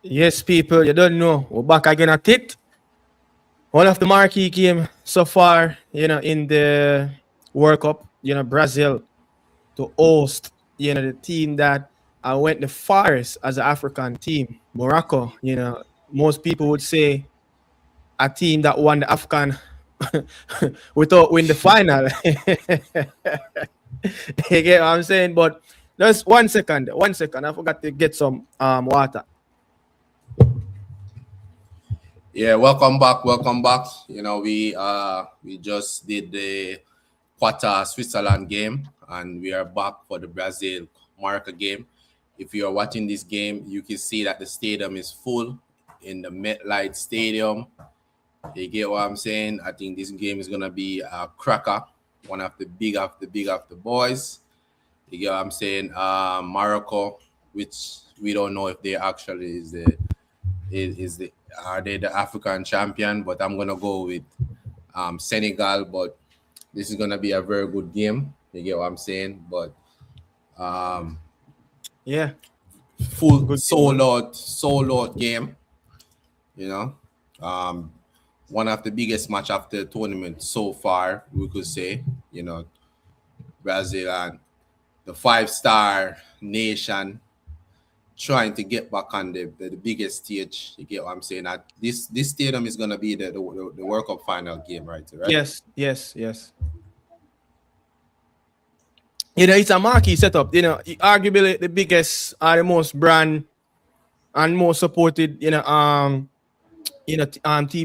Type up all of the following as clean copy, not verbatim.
Yes, people, you don't know. We're back again at it. One of the marquee game so far, in the World Cup, Brazil to host, the team that went the farthest as an African team, Morocco. Most people would say a team that won the African without win the final. You get what I'm saying? But just 1 second, 1 second. I forgot to get some water. Yeah, welcome back, welcome back. We just did the quarter Switzerland game, and we are back for the Brazil Morocco game. If you are watching this game, you can see that the stadium is full in the MetLife Stadium. You get what I'm saying? I think this game is gonna be a cracker, one of the big of the boys. You get what I'm saying? Morocco, which we don't know if they actually is the are they the African champion, but I'm gonna go with Senegal. But this is gonna be a very good game. You get what I'm saying? But um, Yeah, full good game. sold out game. You know, um, one of the biggest match of the tournament so far. We could say, Brazil and the 5-star nation trying to get back on the biggest stage. You get what I'm saying? That this stadium is gonna be the World Cup final game, right? Right? Yes, yes, yes. It's a marquee setup. Arguably the biggest, the most brand and most supported, team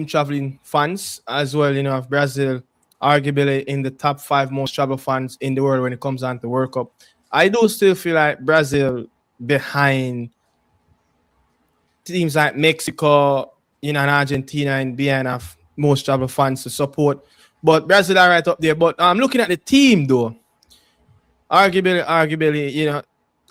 traveling fans as well. Of Brazil, arguably in the top five most travel fans in the world when it comes down to World Cup. I do still feel like Brazil behind teams like Mexico, and Argentina and behind of most travel fans to support. But Brazil are right up there. But looking at the team though, arguably,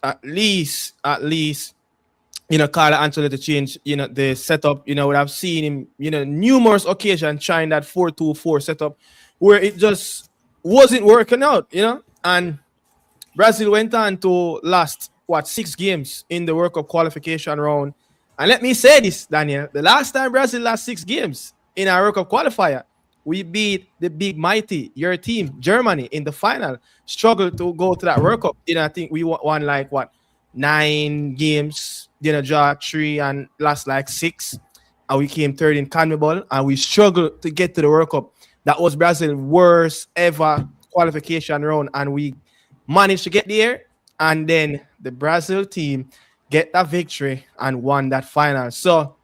at least, Carlo Ancelotti change, the setup, would have seen him, numerous occasions trying that 4-2-4 setup where it just wasn't working out, and Brazil went on to last, 6 games in the World Cup qualification round. And let me say this, Daniel, the last time Brazil lost 6 games in our World Cup qualifier, we beat the big mighty, your team, Germany, in the final. Struggled to go to that World Cup. I think we won like 9 games, draw 3 and lost like 6. And we came third in CONMEBOL and we struggled to get to the World Cup. That was Brazil's worst ever qualification round, and we managed to get there. And then the Brazil team get that victory and won that final. So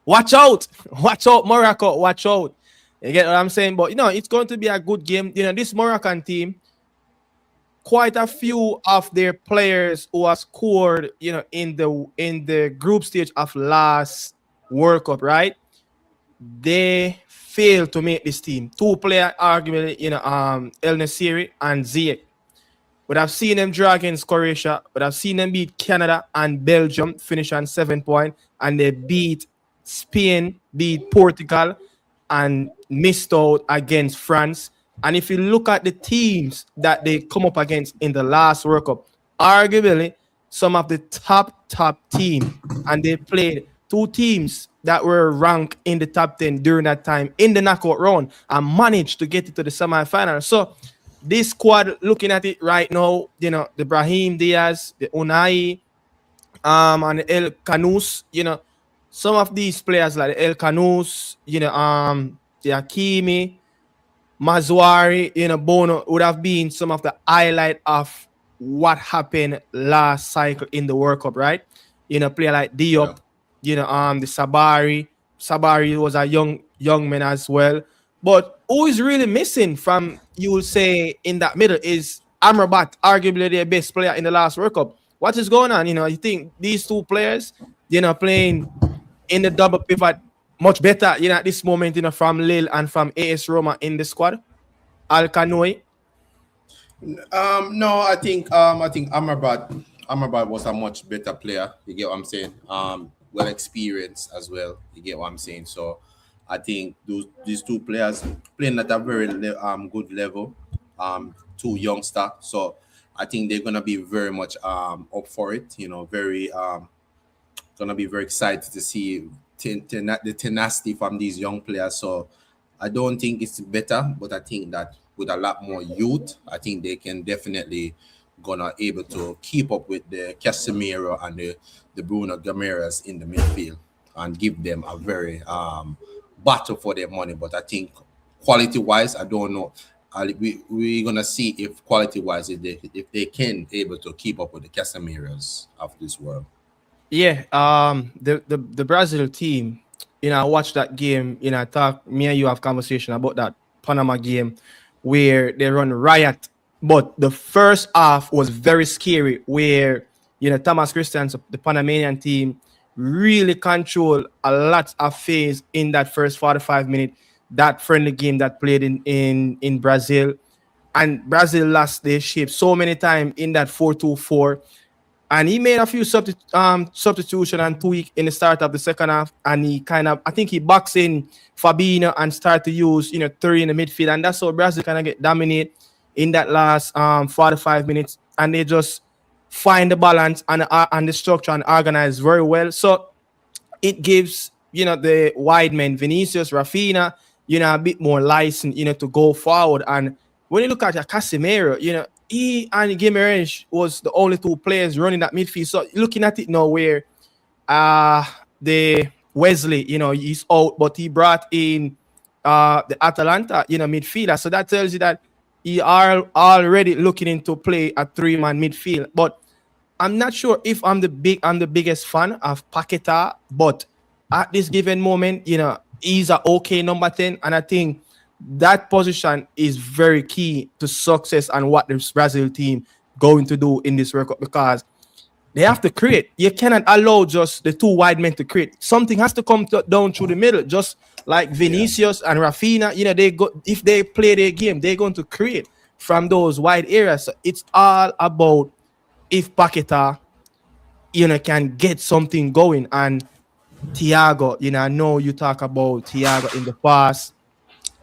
watch out, Morocco, watch out. You get what I'm saying? But it's going to be a good game. This Moroccan team, quite a few of their players who have scored, in the group stage of last World Cup, right? They failed to make this team. Two player argument, El Nasiri and Ziyech. But I've seen them draw against Croatia, but I've seen them beat Canada and Belgium, finish on 7 points, and they beat Spain, beat Portugal, and missed out against France. And if you look at the teams that they come up against in the last World Cup, arguably some of the top team, and they played two teams that were ranked in the top 10 during that time in the knockout round and managed to get it to the semi-final. So this squad, looking at it right now, the Brahim Diaz, the Unai, and the El Canus, some of these players like the El Canus, the Hakimi, Mazwari, Bono would have been some of the highlight of what happened last cycle in the World Cup, right? Player like Diop, the Sabari. Sabari was a young man as well. But who is really missing from, you will say, in that middle is Amrabat, arguably their best player in the last World Cup. What is going on? You think these two players, playing in the double pivot much better, at this moment, from Lille and from AS Roma in the squad? Al Kanoui. No, I think Amrabat was a much better player. You get what I'm saying? Well experienced as well. You get what I'm saying? So I think these two players playing at a very good level. Two youngster. So I think they're gonna be very much up for it. Very gonna be very excited to see the tenacity from these young players. So I don't think it's better, but I think that with a lot more youth, I think they can definitely gonna able to keep up with the Casemiro and the Bruno Gameras in the midfield and give them a very battle for their money. But I think quality wise, I don't know. We're gonna see if quality wise if they can able to keep up with the Casemiros of this world. Yeah, the Brazil team, I watched that game, I talk me and you have conversation about that Panama game where they run riot. But the first half was very scary where Thomas Christians, the Panamanian team, really control a lot of phase in that first 45 minutes, that friendly game that played in Brazil. And Brazil lost their shape so many times in that 4-2-4, and he made a few substitution and tweak in the start of the second half, and he kind of, I think he boxed in Fabinho and start to use three in the midfield, and that's how Brazil kind of get dominate in that last 45 minutes, and they just find the balance and the structure and organize very well. So it gives the wide men Vinicius, Rafinha, a bit more license, to go forward. And when you look at Casemiro, he and Guimaraes was the only two players running that midfield. So looking at it now, where the Wesley, he's out, but he brought in the Atalanta, midfielder. So that tells you that he are already looking into play a three-man midfield. But I'm not sure if I'm the biggest fan of Paqueta, but at this given moment, he's an okay number 10, and I think that position is very key to success and what this Brazil team going to do in this World Cup, because they have to create. You cannot allow just the two wide men to create. Something has to come down through the middle, just like Vinicius and Rafinha. They go, if they play their game, they're going to create from those wide areas. So it's all about if Paqueta, can get something going. And Thiago, I know you talk about Thiago in the past.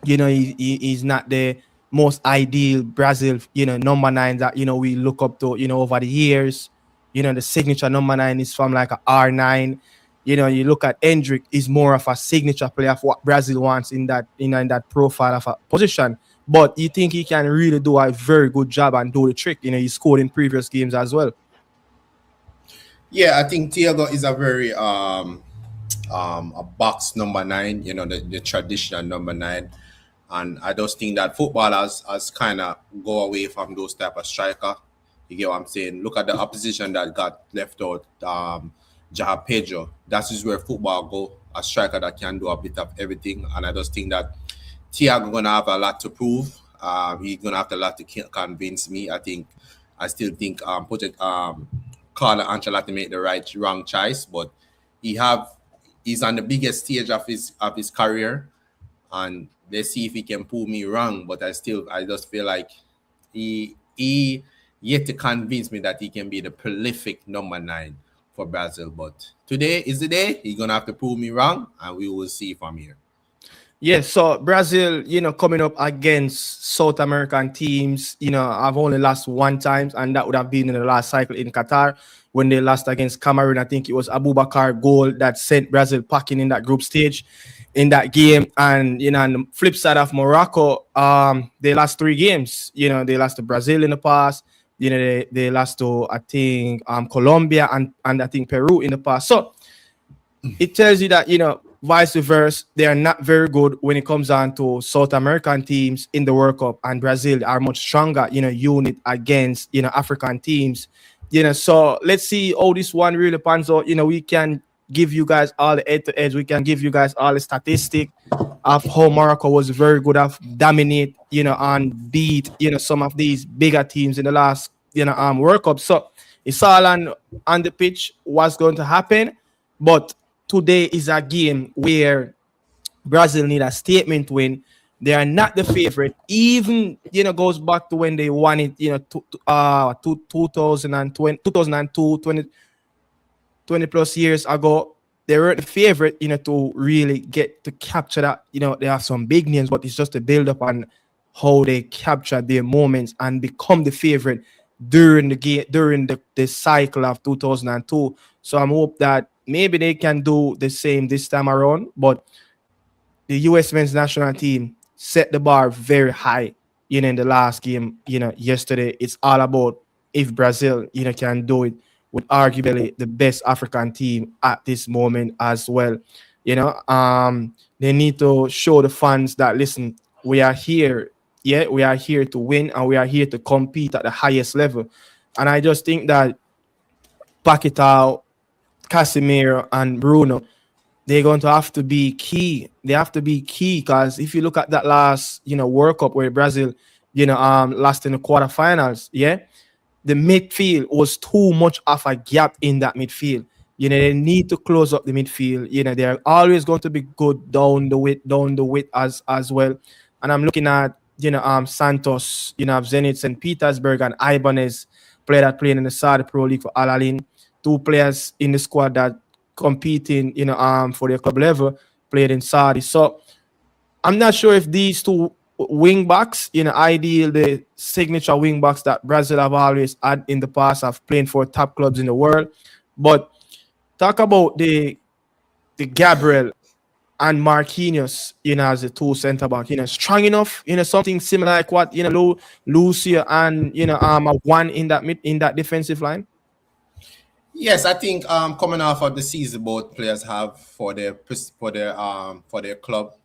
He's not the most ideal Brazil, number 9 that, we look up to, over the years. The signature number 9 is from like a R9. You look at Hendrick, is more of a signature player of what Brazil wants in that, in that profile of a position. But you think he can really do a very good job and do the trick. He scored in previous games as well. Yeah, I think Thiago is a very a box number 9, the traditional number 9. And I just think that football has kind of go away from those type of striker. You get what I'm saying? Look at the opposition that got left out. Jaha Pedro. That is where football go. A striker that can do a bit of everything. And I just think that Thiago gonna have a lot to prove. He's gonna have a lot to convince me. I still think Carlo Ancelotti made the wrong choice, but he's on the biggest stage of his career, and let's see if he can prove me wrong. But I just feel like he yet to convince me that he can be the prolific number 9 for Brazil. But today is the day. He's gonna have to prove me wrong, and we will see from here. Yeah, so Brazil, coming up against South American teams, I've only lost one time, and that would have been in the last cycle in Qatar when they lost against Cameroon. I think it was Abubakar goal that sent Brazil packing in that group stage in that game. And, on the flip side of Morocco, they lost 3 games. They lost to Brazil in the past. They lost to, I think, Colombia and I think Peru in the past. So it tells you that, vice versa, they are not very good when it comes down to South American teams in the World Cup, and Brazil are much stronger, unit against, African teams. So let's see how this one really pans out. We can give you guys all the head-to-heads. We can give you guys all the statistics of how Morocco was very good at dominate, and beat, some of these bigger teams in the last, World Cup. So it's all on the pitch what's going to happen. But today is a game where Brazil need a statement win. They are not the favorite. Even, goes back to when they won it, 2020, 20 plus years ago. They were the favorite, to really get to capture that. They have some big names, but it's just a build up on how they capture their moments and become the favorite during the game, during the cycle of 2002. So I'm hope that maybe they can do the same this time around. But the US men's national team set the bar very high, in the last game, yesterday. It's all about if Brazil, can do it with arguably the best African team at this moment as well. They need to show the fans that listen, we are here, yeah, we are here to win and we are here to compete at the highest level. And I just think that Paquetá, Casemiro, and Bruno, they're going to have to be key. They have to be key because if you look at that last, World Cup where Brazil, lost in the quarterfinals, yeah, the midfield was too much of a gap in that midfield. They need to close up the midfield. They're always going to be good down the width as well. And I'm looking at, Santos, of Zenit St. Petersburg, and Ibanez, player that playing in the Saudi Pro League for Al Ahly, two players in the squad that competing, for their club level, played in Saudi. So I'm not sure if these two wing backs, ideal the signature wing backs that Brazil have always had in the past of playing for top clubs in the world. But talk about the Gabriel and Marquinhos, as the two centre back, strong enough, something similar like what Lucia and one in that defensive line. Yes, I think coming off of the season, both players have for their club,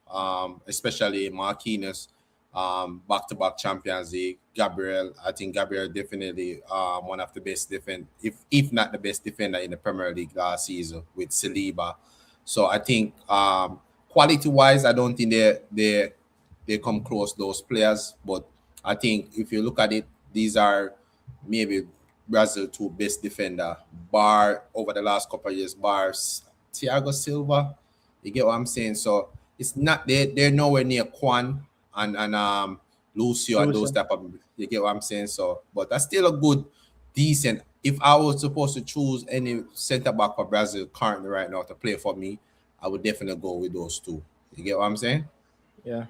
especially Marquinhos, back-to-back Champions League. Gabriel, I think Gabriel definitely one of the best if not the best defender in the Premier League last season with Saliba. So I think quality-wise, I don't think they come close, those players. But I think if you look at it, these are maybe Brazil two best defender, bar over the last couple of years, bars Thiago Silva. You get what I'm saying? So it's not they're nowhere near Kwan and Lucio and those type of, you get what I'm saying? So but that's still a good, decent. If I was supposed to choose any center back for Brazil currently right now to play for me, I would definitely go with those two. You get what I'm saying? Yeah.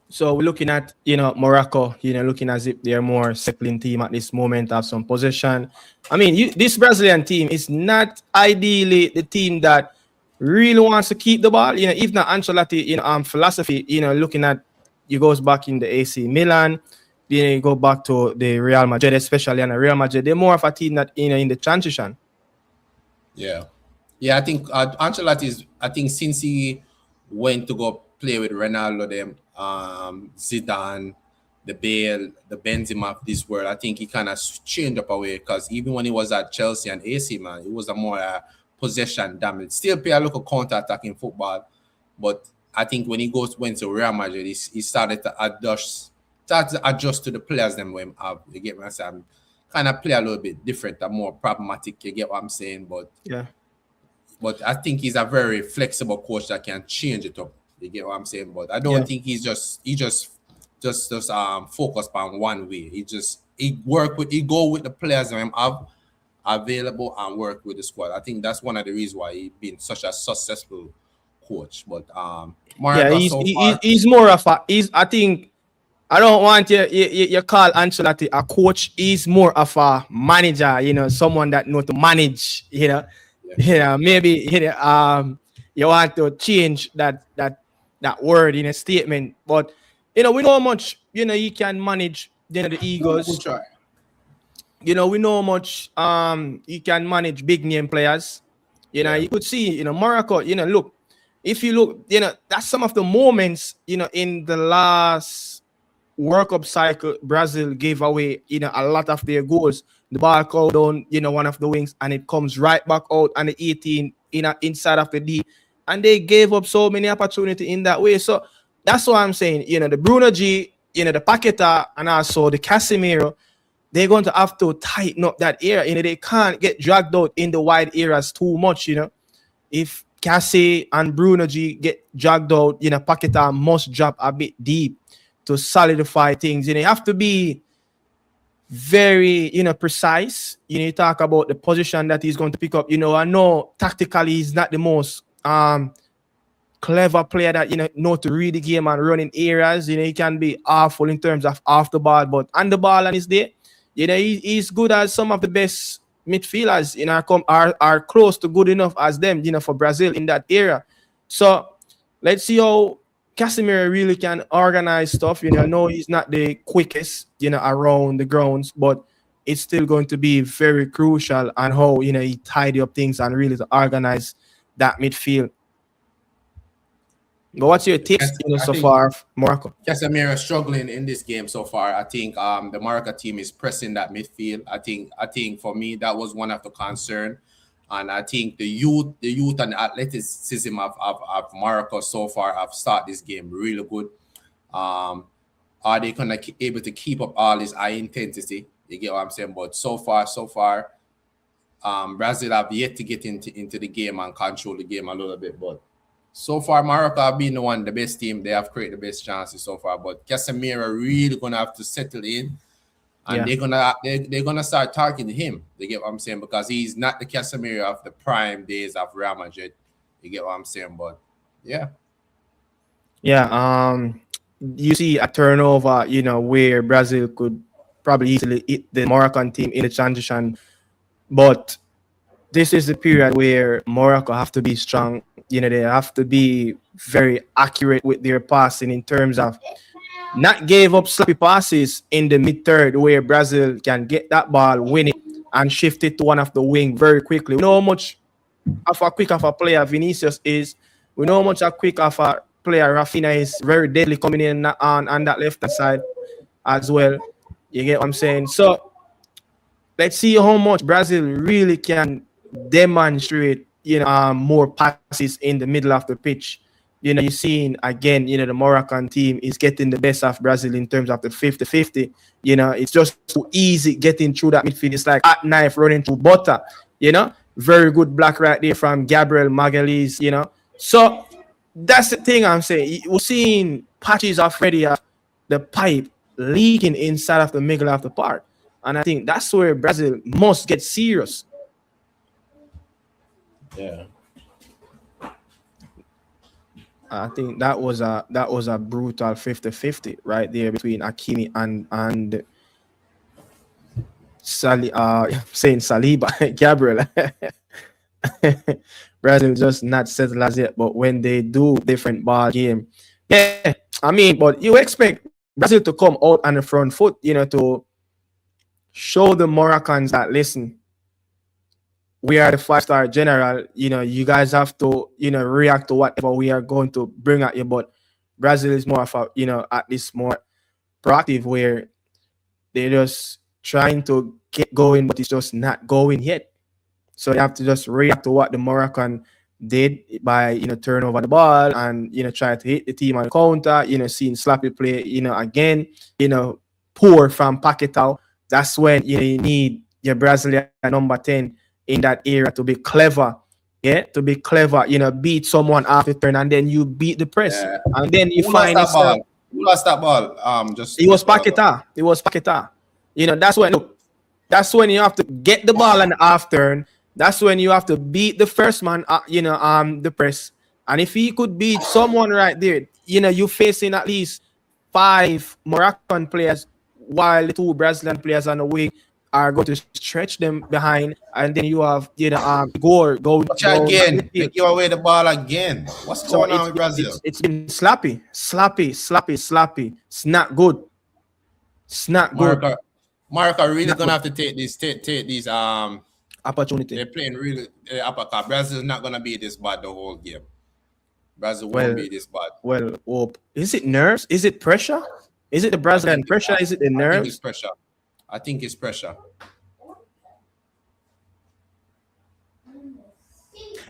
So we're looking at, Morocco, looking as if they're more settling team at this moment, have some possession. I mean, this Brazilian team is not ideally the team that really wants to keep the ball. If not Ancelotti, philosophy, looking at, you goes back in the AC Milan, you go back to the Real Madrid, especially, and the Real Madrid, they're more of a team that, in the transition. Yeah. Yeah, I think Ancelotti is, I think since he went to go play with Ronaldo, them, Zidane, the Bale, the Benzema of this world, I think he kind of changed up away because even when he was at Chelsea and AC, man, it was a more possession damage. Still play a local counter-attacking football, but I think when he went to Real Madrid, he started to adjust to the players them when have. You get what I'm saying? Kind of play a little bit different and more pragmatic. You get what I'm saying? But yeah. But I think he's a very flexible coach that can change it up. You get what I'm saying? But I don't think he just focused on one way. He go with the players that have available and work with the squad. I think that's one of the reasons why he's been such a successful coach. But Morocco he's more of a I think I don't want you call Ancelotti a coach. He's more of a manager, someone that know to manage, maybe you want to change that word in a statement, but we know how much you can manage the Eagles. We know how much you can manage big name players. You could see Morocco. Look, if you look, that's some of the moments in the last World Cup cycle. Brazil gave away a lot of their goals. The ball go down, one of the wings, and it comes right back out on the 18 inside of the D, and they gave up so many opportunities in that way. So that's what I'm saying. The Bruno G, the Paquetá, and also the Casemiro, they're going to have to tighten up that area. They can't get dragged out in the wide areas too much. If Cassie and Bruno G get dragged out, Paquetá must drop a bit deep to solidify things. You have to be very, precise. You talk about the position that he's going to pick up. I know tactically he's not the most clever player that know to read the game and run in areas. He can be awful in terms of off the ball, but on the ball and his day, He's good as some of the best midfielders are close to good enough as them, for Brazil in that era. So let's see how Casemiro really can organize stuff. I know he's not the quickest, around the grounds, but it's still going to be very crucial on how, he tidy up things and really to organize that midfield. But what's your takes, Yes, I so think far, Morocco? Casemiro struggling in this game so far. I think the Morocco team is pressing that midfield. I think for me that was one of the concern, and I think the youth and the athleticism of Morocco so far have started this game really good. Um, are they gonna able to keep up all this high intensity? You get what I'm saying? But so far, Brazil have yet to get into the game and control the game a little bit, but so far, Morocco have been the best team. They have created the best chances so far. But Casemiro really gonna have to settle in, and Yeah. they're gonna start targeting him. You get what I'm saying? Because he's not the Casemiro of the prime days of Real Madrid. You get what I'm saying? But yeah, Yeah. You see a turnover, where Brazil could probably easily hit the Moroccan team in the transition, but this is the period where Morocco have to be strong. They have to be very accurate with their passing in terms of not give up sloppy passes in the mid third where Brazil can get that ball, win it, and shift it to one of the wing very quickly. We know how much of a quick of a player Vinicius is. We know how much a quick of a player Rafinha is, very deadly coming in on that left hand side as well. You get what I'm saying? So let's see how much Brazil really can demonstrate, more passes in the middle of the pitch. You're seeing again, the Moroccan team is getting the best of Brazil in terms of the 50-50. It's just too easy getting through that midfield. It's like hot knife running through butter, very good block right there from Gabriel Magalhaes, So that's the thing I'm saying. We're seeing patches already of the pipe leaking inside of the middle of the park. And I think that's where Brazil must get serious. yeah, I think that was a brutal 50-50 right there between Hakimi and saying Saliba, Gabriel. Brazil just not settled as yet, but when they do different ball game, yeah. I mean, but you expect Brazil to come out on the front foot, to show the Moroccans that listen, we are the 5-star general. You guys have to, react to whatever we are going to bring at you. But Brazil is more of a, at least more proactive where they're just trying to get going, but it's just not going yet. So you have to just react to what the Moroccan did by, turn over the ball and, try to hit the team on the counter, seeing sloppy play, again, poor from Paquetá. That's when, you need your Brazilian number 10 in that area to be clever. Yeah, to be clever, beat someone after turn and then you beat the press. yeah. And then you Who lost find that yourself. ball? Who lost that ball? Just It was Paquetá. It was Paquetá. That's when you have to get the ball on the half turn. That's when you have to beat the first man, the press. And if he could beat someone right there, you're facing at least 5 Moroccan players while the 2 Brazilian players on the wing are going to stretch them behind. And then you have, Gore go Try down. again. They give away the ball again. What's So going on with Brazil? it's been sloppy. It's not good. It's not good. Morocco really gonna have to take these Opportunity. they're playing really uppercut. Brazil is not gonna be this bad the whole game. Brazil Well, won't be this bad. Well, is it nerves? Is it pressure? Is it the Brazilian pressure? Is it the I think nerves? it's pressure. I think it's pressure.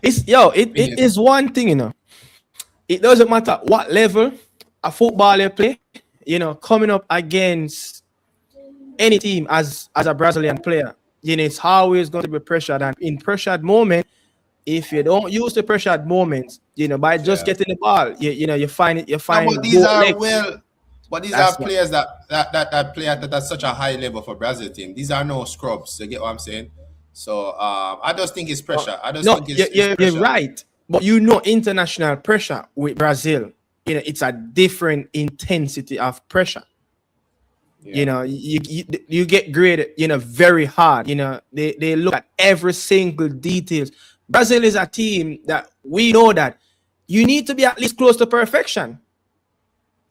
It is one thing. It doesn't matter what level a footballer play, coming up against any team as a Brazilian player, it's always going to be pressured. And in pressured moment, if you don't use the pressured moments, by just getting the ball, you find it. You No, find but these are legs. well, but these That's are players that play at such a high level for Brazil team. These are no scrubs. You get what I'm saying? So I just think it's pressure. I just No, think it's you're pressure. right. But international pressure with Brazil, it's a different intensity of pressure. You Yeah. know, you get graded, very hard. They look at every single details. Brazil is a team that we know that you need to be at least close to perfection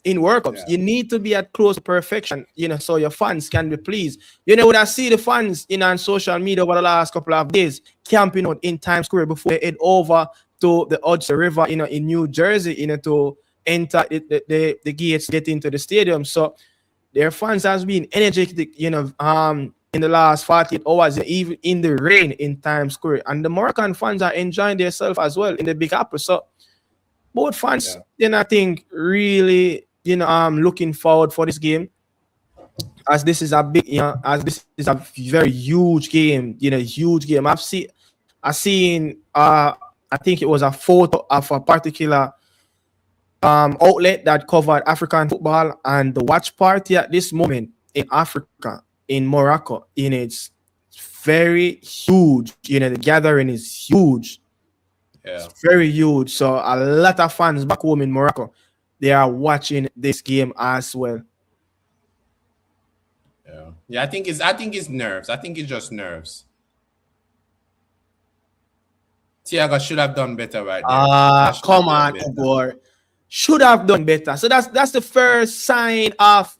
in World Cups. Yeah. You need to be at close to perfection, so your fans can be pleased. When I see the fans, on social media over the last couple of days camping out in Times Square before they head over to the Hudson River, in New Jersey, to enter the gates, get into the stadium. So their fans has been energetic, in the last 48 hours, even in the rain in Times Square. And the Moroccan fans are enjoying themselves as well in the Big Apple. So both fans, Yeah. I think really, looking forward for this game, as this is a big, as this is a very huge game, huge game. I seen, I think it was a photo of a particular outlet that covered African football, and the watch party at this moment in Africa, in Morocco, it's very huge. The gathering is huge. Yeah. It's very huge. So a lot of fans back home in Morocco, they are watching this game as well. Yeah. Yeah. I think it's nerves. I think it's just nerves. Thiago should have done better right there. That should have Come been on, better. Igor. Should have done better. So that's the first sign of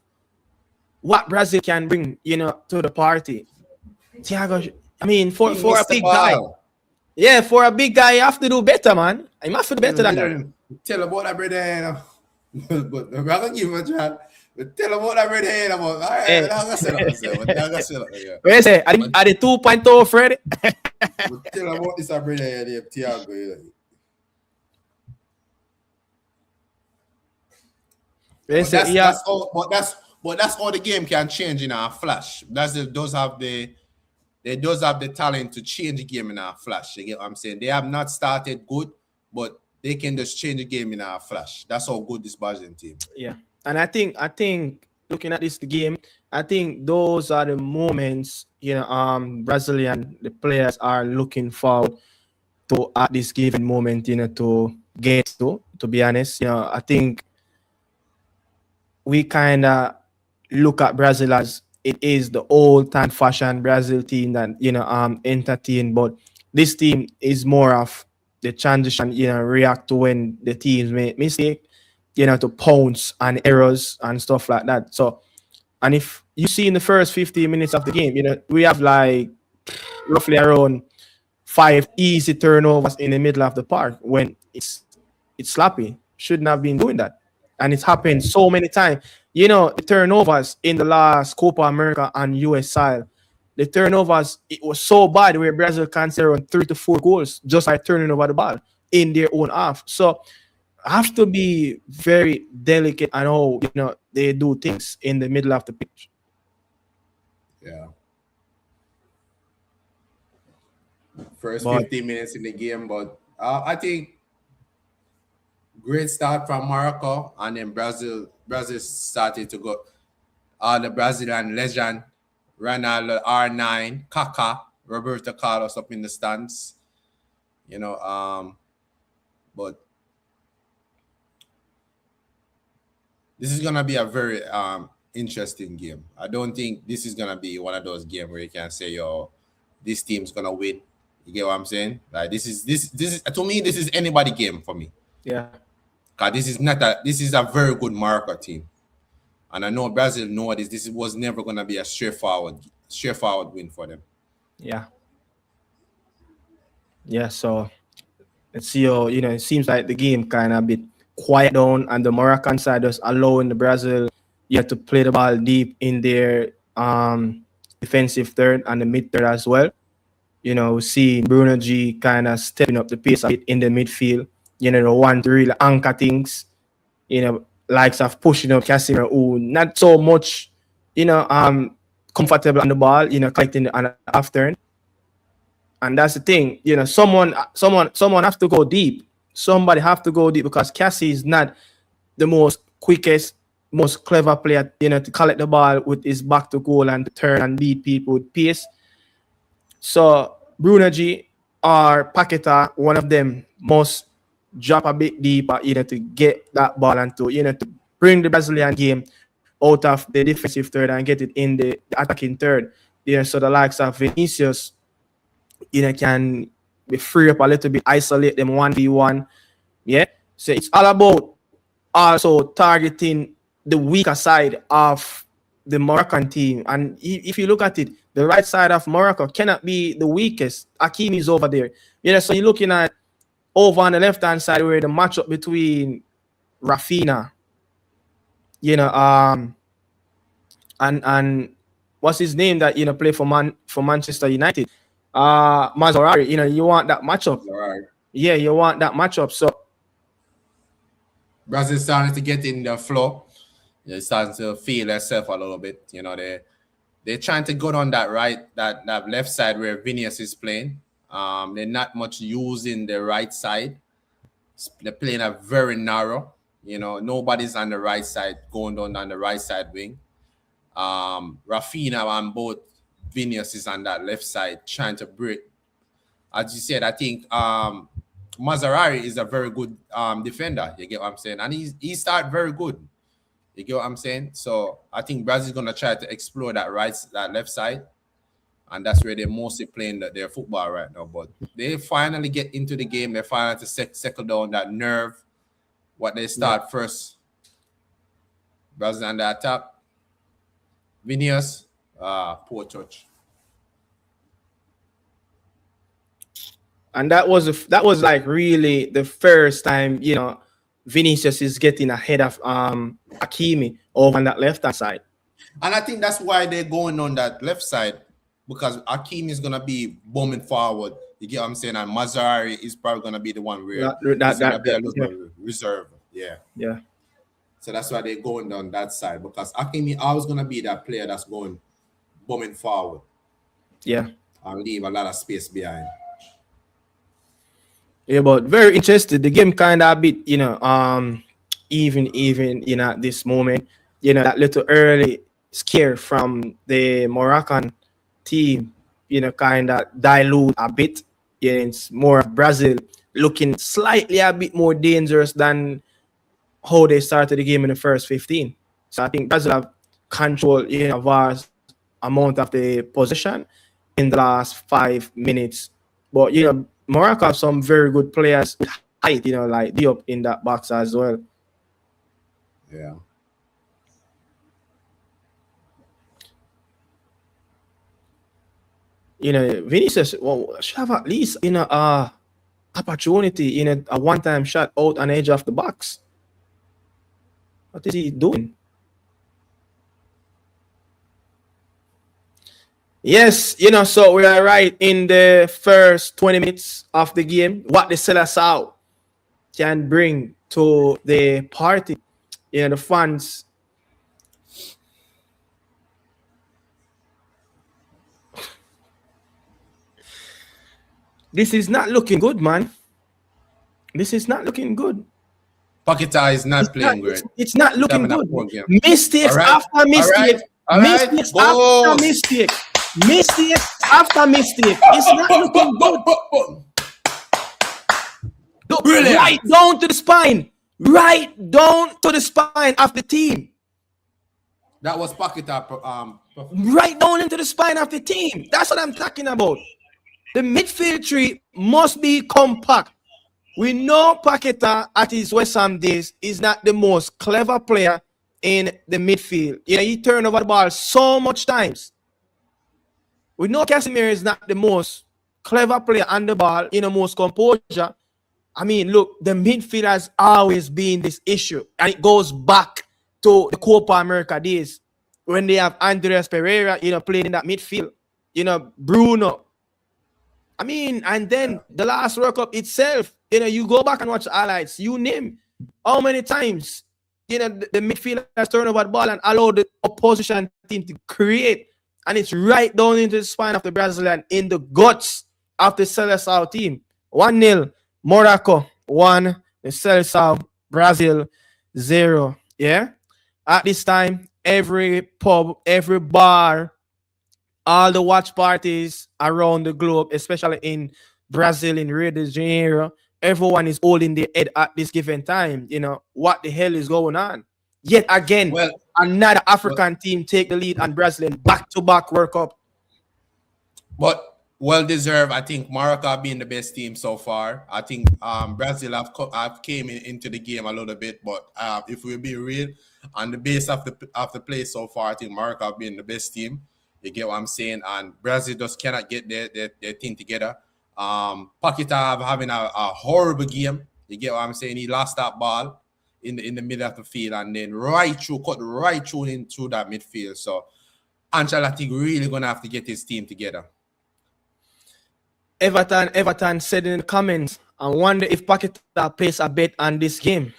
what Brazil can bring, to the party. Thiago, I mean, for He for a missed the big guy, ball. yeah, for a big guy, you have to do better, man. You have to do better than that. Tell about that brother. But I'm gonna give him a chance. But tell about that brother. About all right, Hey, I'm gonna say that. But I'm gonna say that. Yeah. where say, are the 2.0 Fred? But tell about this brother named Thiago. Where But say, that's yeah, that's all. But that's all the game can change in a flash. They does have the talent to change the game in a flash. You get what I'm saying? They have not started good, but they can just change the game in a flash. That's how good this Brazilian team. yeah. And I think looking at this game, I think those are the moments, Brazilian the players are looking forward to at this given moment, to get to be honest. I think we kind of look at Brazil as it is the old time fashion Brazil team that entertain, but this team is more of the transition, react to when the teams make mistake, to pounce on errors and stuff like that. So, and if you see in the first 15 minutes of the game, we have like roughly around 5 easy turnovers in the middle of the park when it's sloppy. Shouldn't have been doing that. And it's happened so many times. The turnovers in the last Copa America and US side, the turnovers, it was so bad where Brazil conceded around 3 to 4 goals just by turning over the ball in their own half. So have to be very delicate and how they do things in the middle of the pitch. Yeah. First But 15 minutes in the game, but I think great start from Morocco, and then Brazil started to go. The Brazilian legend Ronaldo R9, Kaká, Roberto Carlos up in the stands. But this is gonna be a very interesting game. I don't think this is gonna be one of those games where you can say, "Yo, this team's gonna win." You get what I'm saying? Like this is to me, this is anybody game for me. yeah, Cause this is a very good Morocco team. And I know Brazil know this. This was never gonna be a straightforward win for them. yeah, yeah. So let's see how, it seems like the game kind of a bit quiet down, and the Moroccan side just allowing the Brazil, to play the ball deep in their defensive third and the mid third as well. See Bruno G kind of stepping up the pace a bit in the midfield. The one to really anchor things. Likes of pushing up Casemiro, who not so much, comfortable on the ball, collecting on the half turn. And that's the thing, someone have to go deep. Somebody have to go deep because Cassie is not the most quickest, most clever player, to collect the ball with his back to goal and to turn and beat people with pace. So Bruno G or Paqueta, one of them must drop a bit deeper, to get that ball and to bring the Brazilian game out of the defensive third and get it in the attacking third. So the likes of Vinicius, can be free up a little bit, isolate them 1v1. Yeah. So it's all about also targeting the weaker side of the Moroccan team. And if you look at it, the right side of Morocco cannot be the weakest. Hakimi is over there. So you're looking at over on the left-hand side where the matchup between Rafinha, and what's his name that play for Manchester United, Mazarari. You want that matchup. Yeah, you want that matchup. So Brazil starting to get in the flow. They're starting to feel themselves a little bit. They're trying to go on that that left side where Vinicius is playing. They're not much using the right side. They're playing a very narrow. Nobody's on the right side, going down on the right side wing. Rafinha and both Vinicius is on that left side trying to break. As you said, I think Mazarari is a very good defender. You get what I'm saying? And he started very good. You get what I'm saying? So I think Brazil is going to try to explore that left side. And that's where they're mostly playing their football right now. But they finally get into the game. They finally to settle down that nerve. What they start first. Brazil on the attack. Vinicius, poor touch. And that was like really the first time, Vinicius is getting ahead of Hakimi over on that left-hand side. And I think that's why they're going on that left side, because Hakimi is going to be bombing forward. You get what I'm saying? And Mazarari is probably going to be the one where he's going to be a little reserve. Yeah. Yeah. So that's why they're going down that side, because Hakimi always going to be that player that's going bombing forward. Yeah. And leave a lot of space behind. Yeah, but very interested. The game kind of a bit, even at this moment, that little early scare from the Moroccan team, kind of dilute a bit. It's more of Brazil looking slightly a bit more dangerous than how they started the game in the first 15. So I think Brazil have control, vast amount of the possession in the last 5 minutes. But, Morocco have some very good players with height, like Diop in that box as well. Yeah. Vinicius should have at least, opportunity, a one-time shot out on the edge of the box. What is he doing? Yes, so we are right in the first 20 minutes of the game. What the Seleção can bring to the party, the fans. This is not looking good, man. This is not looking good. Paquetá is not playing great. It's not looking good. Mistakes after mistake. Mistakes after mistake. Mistake after mistake. It's not looking good. Brilliant. Right down to the spine. Right down to the spine of the team. That was Paquetá. Right down into the spine of the team. That's what I'm talking about. The midfield tree must be compact. We know Paquetá at his West Ham days is not the most clever player in the midfield. He turned over the ball so much times. We know Casemiro is not the most clever player on the ball, most composure. I mean, look, the midfield has always been this issue. And it goes back to the Copa America days when they have Andres Pereira, playing in that midfield. Bruno. I mean, and then the last World Cup itself, you go back and watch highlights, you name how many times, the midfield has turned over the ball and allowed the opposition team to create. And it's right down into the spine of the Brazilian, in the guts of the Seleção team. 1-0, Morocco 1, the Seleção, Brazil 0. Yeah. At this time, every pub, every bar, all the watch parties around the globe, especially in Brazil, in Rio de Janeiro, everyone is holding their head at this given time. What the hell is going on? Yet again, Well, another well, African team take the lead and Brazil in back-to-back World Cup. but well deserved. I think Morocco being the best team so far. I think Brazil have came into the game a little bit, but if we be real, on the base of the play so far, I think Morocco have been the best team. You get what I'm saying? And Brazil just cannot get their thing together. Paqueta having a horrible game. You get what I'm saying? He lost that ball in the middle of the field and then cut right through into that midfield. So Ancelotti really gonna have to get his team together. Everton said in the comments, I wonder if Paqueta plays a bet on this game.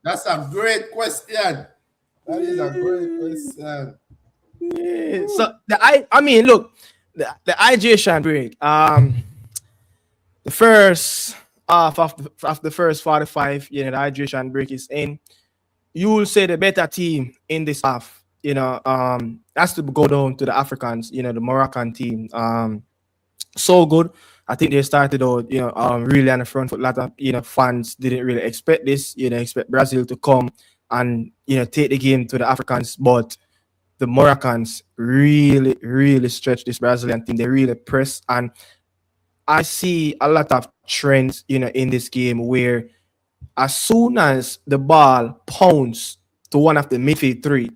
That's a great question. That is a great question. Yeah. So I mean, look, the hydration break. The first half of the first 45, the hydration break is in. You will say the better team in this half, has to go down to the Africans, the Moroccan team. So good. I think they started out, really on the front foot. A lot of, fans didn't really expect this, expect Brazil to come and, take the game to the Africans. But the Moroccans really, really stretched this Brazilian team. They really press. And I see a lot of trends, in this game where as soon as the ball pounds to one of the midfield three,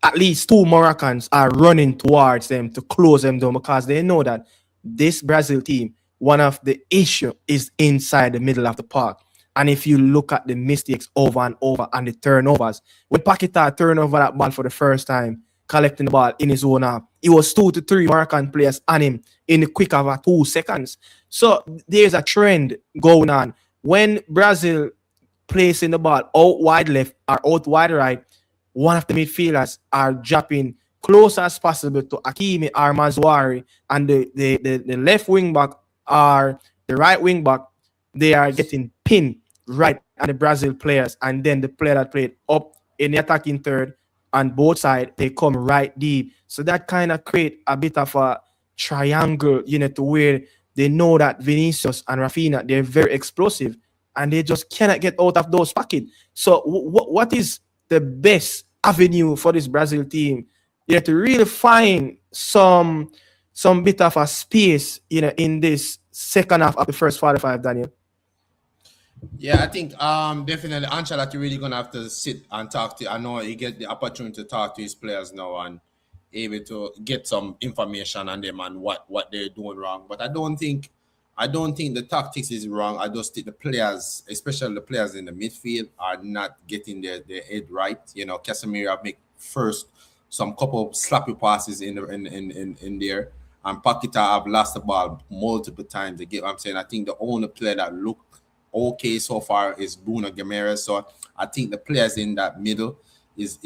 at least two Moroccans are running towards them to close them down because they know that this Brazil team, one of the issue is inside the middle of the park. And if you look at the mistakes over and over and the turnovers, when Paqueta turned over that ball for the first time, collecting the ball in his own half, it was 2 to 3 Moroccan players on him in the quick of 2 seconds. So there's a trend going on. When Brazil placing the ball out wide left or out wide right, one of the midfielders are dropping close as possible to Hakimi or Mazwari, and the left wing back or the right wing back, they are getting pinned right at the Brazil players, and then the player that played up in the attacking third on both sides, they come right deep. So that kind of create a bit of a triangle, to where they know that Vinicius and Rafinha, they're very explosive and they just cannot get out of those pockets. So what is the best avenue for this Brazil team, to really find some bit of a space, in this second half of the first 45, Daniel? Yeah, I think definitely Ancelotti really gonna have to sit and talk to. I know he get the opportunity to talk to his players now and able to get some information on them and what they're doing wrong. But I don't think the tactics is wrong. I just think the players, especially the players in the midfield, are not getting their head right. Casemiro make first some couple of sloppy passes in there, and Paqueta have lost the ball multiple times. You get what I'm saying? I think the only player that looked okay so far is Bruno Guimaraes. So I think the players in that middle is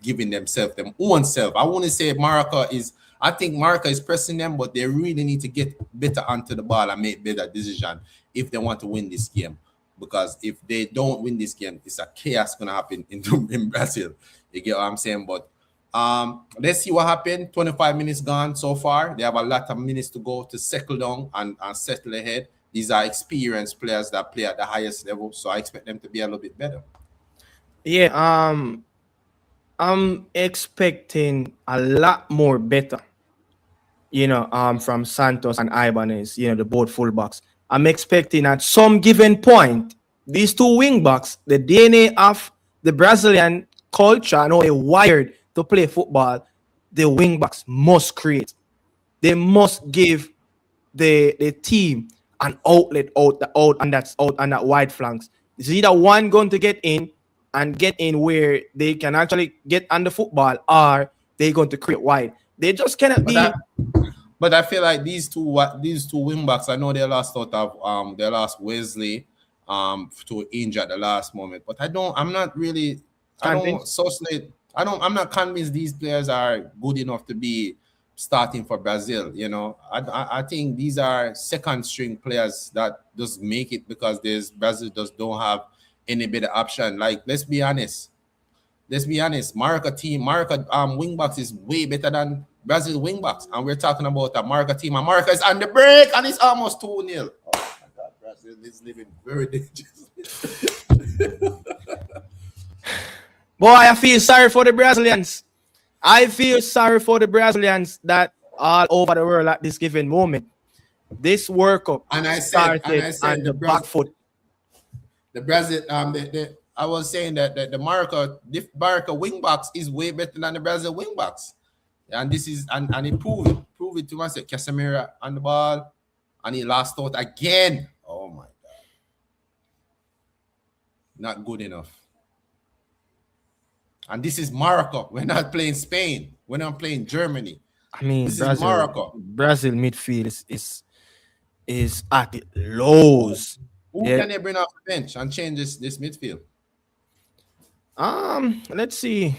giving themselves their own self. I want to say I think Morocco is pressing them, but they really need to get better onto the ball and make better decision if they want to win this game. Because if they don't win this game, it's a chaos gonna happen in Brazil. You get what I'm saying? But let's see what happened. 25 minutes gone so far. They have a lot of minutes to go to settle down and settle ahead. These are experienced players that play at the highest level, so I expect them to be a little bit better. Yeah, I'm expecting a lot more better, from Santos and Ibanez, the both fullbacks. I'm expecting at some given point, these two wing backs, the DNA of the Brazilian culture, I know they're wired to play football, the wing backs must create. They must give the team an outlet out and that's out on that wide flanks. It's either one going to get in where they can actually get on the football, or they're going to create wide. They just cannot be. But I feel like these two wing backs, I know they lost out of they lost Wesley to injure at the last moment. But I'm not convinced these players are good enough to be starting for Brazil. I think these are second string players that just make it because Brazil just don't have any better option. Like, let's be honest. Morocco wing backs is way better than Brazil wing backs, and we're talking about a Morocco team. And Morocco is on the break, and it's almost 2-0. Oh my God, Brazil is living very dangerous. Boy, I feel sorry for the Brazilians. I feel sorry for the Brazilians that all over the world at this given moment. This World Cup started on the back foot. The Brazil, I was saying that the Morocco wing backs is way better than the Brazil wing backs, and this is and he proved it to myself. Casemiro on the ball, and he lost out again. Oh my God, not good enough. And this is Morocco. We're not playing Spain. We're not playing Germany. I mean, this Brazil, is Morocco. Brazil midfield is at the lows. Who can they bring off the bench and change this midfield? Let's see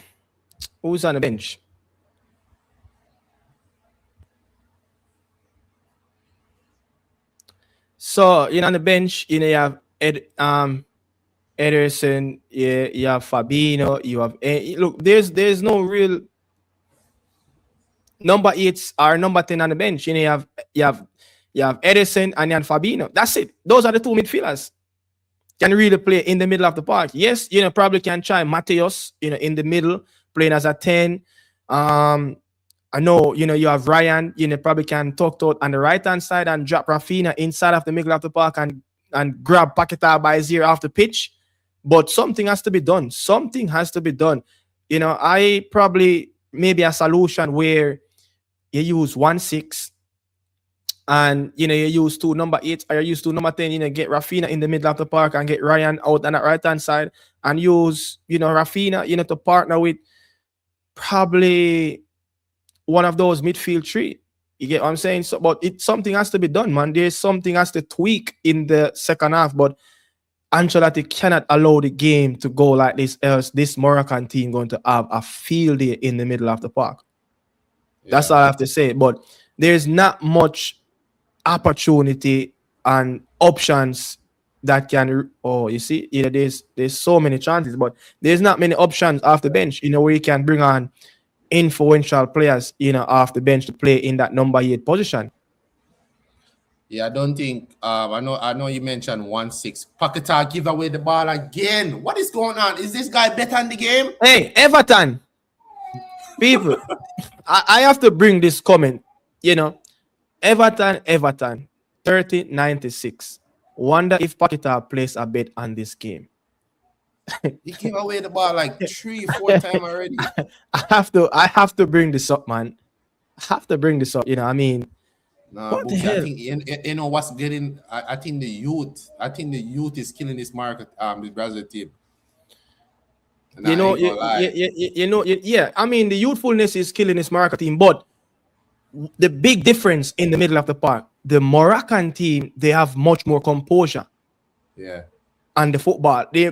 who's on the bench. So on the bench, you have Ederson, you have Fabinho, you have look. There's no real number 8s or number 10 on the bench. You have Ederson and you have Fabinho. That's it. Those are the two midfielders. Can really play in the middle of the park. Yes, probably can try Mateus, in the middle, playing as a 10. I know, you have Ryan, probably can talk to on the right-hand side and drop Rafinha inside of the middle of the park and grab Paquetá by his ear off the pitch. But something has to be done. Something has to be done. I probably maybe a solution where you use 1-6 and you use 2 number 8 or you use 2 number 10, get Rafinha in the middle of the park and get Ryan out on that right-hand side and use, Rafinha, to partner with probably one of those midfield 3. You get what I'm saying? So, but something has to be done, man. There's something has to tweak in the second half, but Ancelotti cannot allow the game to go like this, else this Moroccan team going to have a field day in the middle of the park. Yeah. That's all I have to say. But there's not much opportunity and options that can. Oh, you see, there's so many chances, but there's not many options off the bench. Where you can bring on influential players, off the bench to play in that number 8 position. Yeah, I don't think. I know you mentioned 1-6. Paquetá give away the ball again. What is going on? Is this guy better in the game? Hey, Everton, people, I have to bring this comment. Everton, 30-96. Wonder if Paquetá plays a bet on this game. He gave away the ball like 3-4 times already. I have to bring this up, man. I have to bring this up. I mean. What the hell? I think what's getting. I think the youth. I think the youth is killing this market. The Brazil team. Yeah. I mean, the youthfulness is killing this market team, but the big difference in the middle of the park, the Moroccan team, they have much more composure. Yeah. And the football, they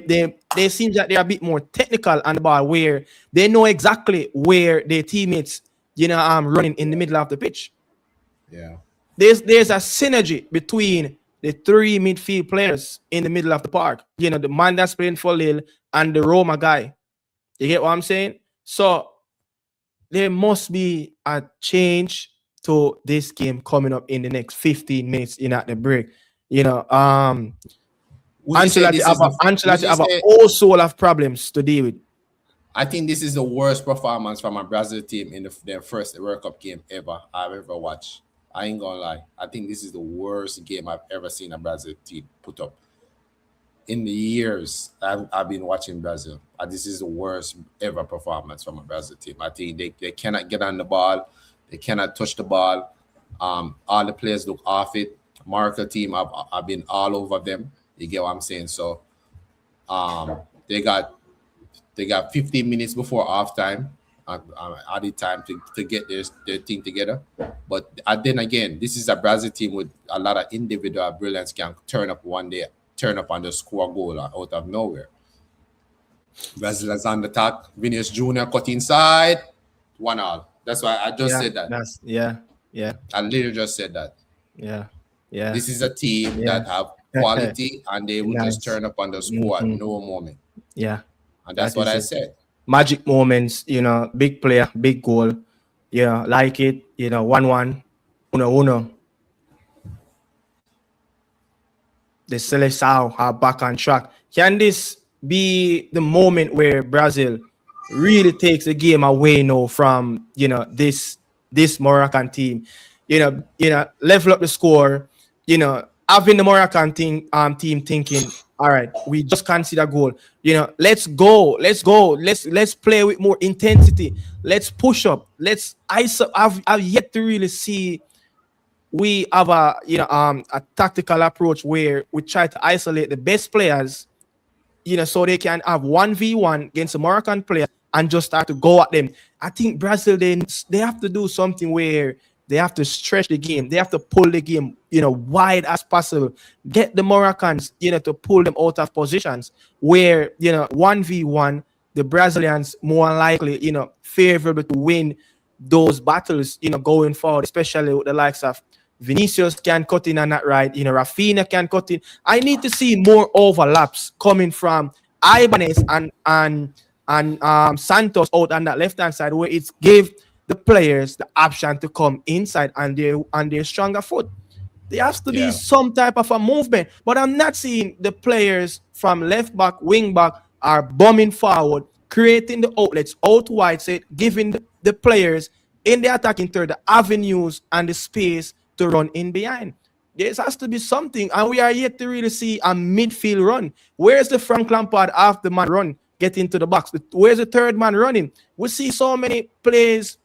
seem that they're a bit more technical on the ball, where they know exactly where their teammates, running in the middle of the pitch. Yeah. There's a synergy between the 3 midfield players in the middle of the park. The man that's playing for Lille and the Roma guy. You get what I'm saying? So there must be a change to this game coming up in the next 15 minutes at the break. Ancelotti have a whole soul of problems to deal with. I think this is the worst performance from a Brazil team in their first World Cup game I've ever watched. I ain't gonna lie. I think this is the worst game I've ever seen a Brazil team put up. In the years I've been watching Brazil, this is the worst ever performance from a Brazil team. I think they cannot get on the ball. They cannot touch the ball. All the players look off it. Morocco team, I've been all over them. You get what I'm saying? So they got 15 minutes before halftime. Added time to get their team together. But then again, this is a Brazil team with a lot of individual brilliance can turn up and just score a goal out of nowhere. Brazil is on the attack. Vinicius Jr. cut inside. 1-1. That's why I just said that. Yeah. I literally just said that. Yeah. This is a team that have quality and they will just turn up on the score at no moment. Yeah. And that's what I said. Magic moments, big player, big goal. like it, 1-1, uno uno. The Seleção are back on track. Can this be the moment where Brazil really takes the game away now from this Moroccan team? Level up the score. Having the Moroccan team thinking, all right, we just concede a goal. Let's go, let's play with more intensity. Let's push up. Let's ice up. I've yet to really see we have a tactical approach where we try to isolate the best players, so they can have 1v1 against the Moroccan players and just start to go at them. I think Brazil, they have to do something where they have to stretch the game. They have to pull the game, wide as possible. Get the Moroccans, to pull them out of positions where, 1v1, the Brazilians more likely, favorable to win those battles, going forward, especially with the likes of Vinicius can cut in on that right. Rafinha can cut in. I need to see more overlaps coming from Ibanez and Santos out on that left hand side, where it's give the players the option to come inside and their stronger foot. There has to be Yeah, some type of a movement, but I'm not seeing the players from left back, wing back are bombing forward, creating the outlets out wide, so giving the players in the attacking third the avenues and the space to run in behind. There has to be something, and we are yet to really see a midfield run. Where's the Frank Lampard after man run get into the box? Where's the third man running? We see so many plays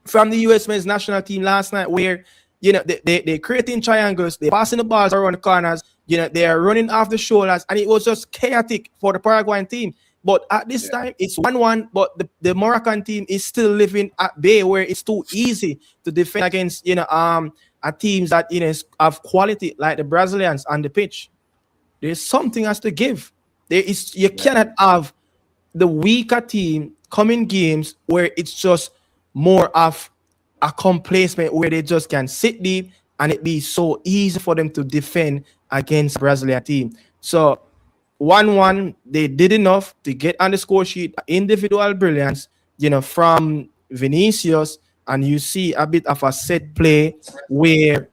from the US men's national team last night where they're creating triangles, they're passing the balls around the corners, they're running off the shoulders, and it was just chaotic for the Paraguayan team. But at this yeah, time, it's 1-1, but the Moroccan team is still living at bay where it's too easy to defend against teams that have quality like the Brazilians on the pitch. There's something has to give. You yeah, cannot have the weaker team coming games where it's just more of a complacement where they just can sit deep and it be so easy for them to defend against Brazilian team. So 1-1, they did enough to get on the score sheet. Individual brilliance, from Vinicius, and you see a bit of a set play where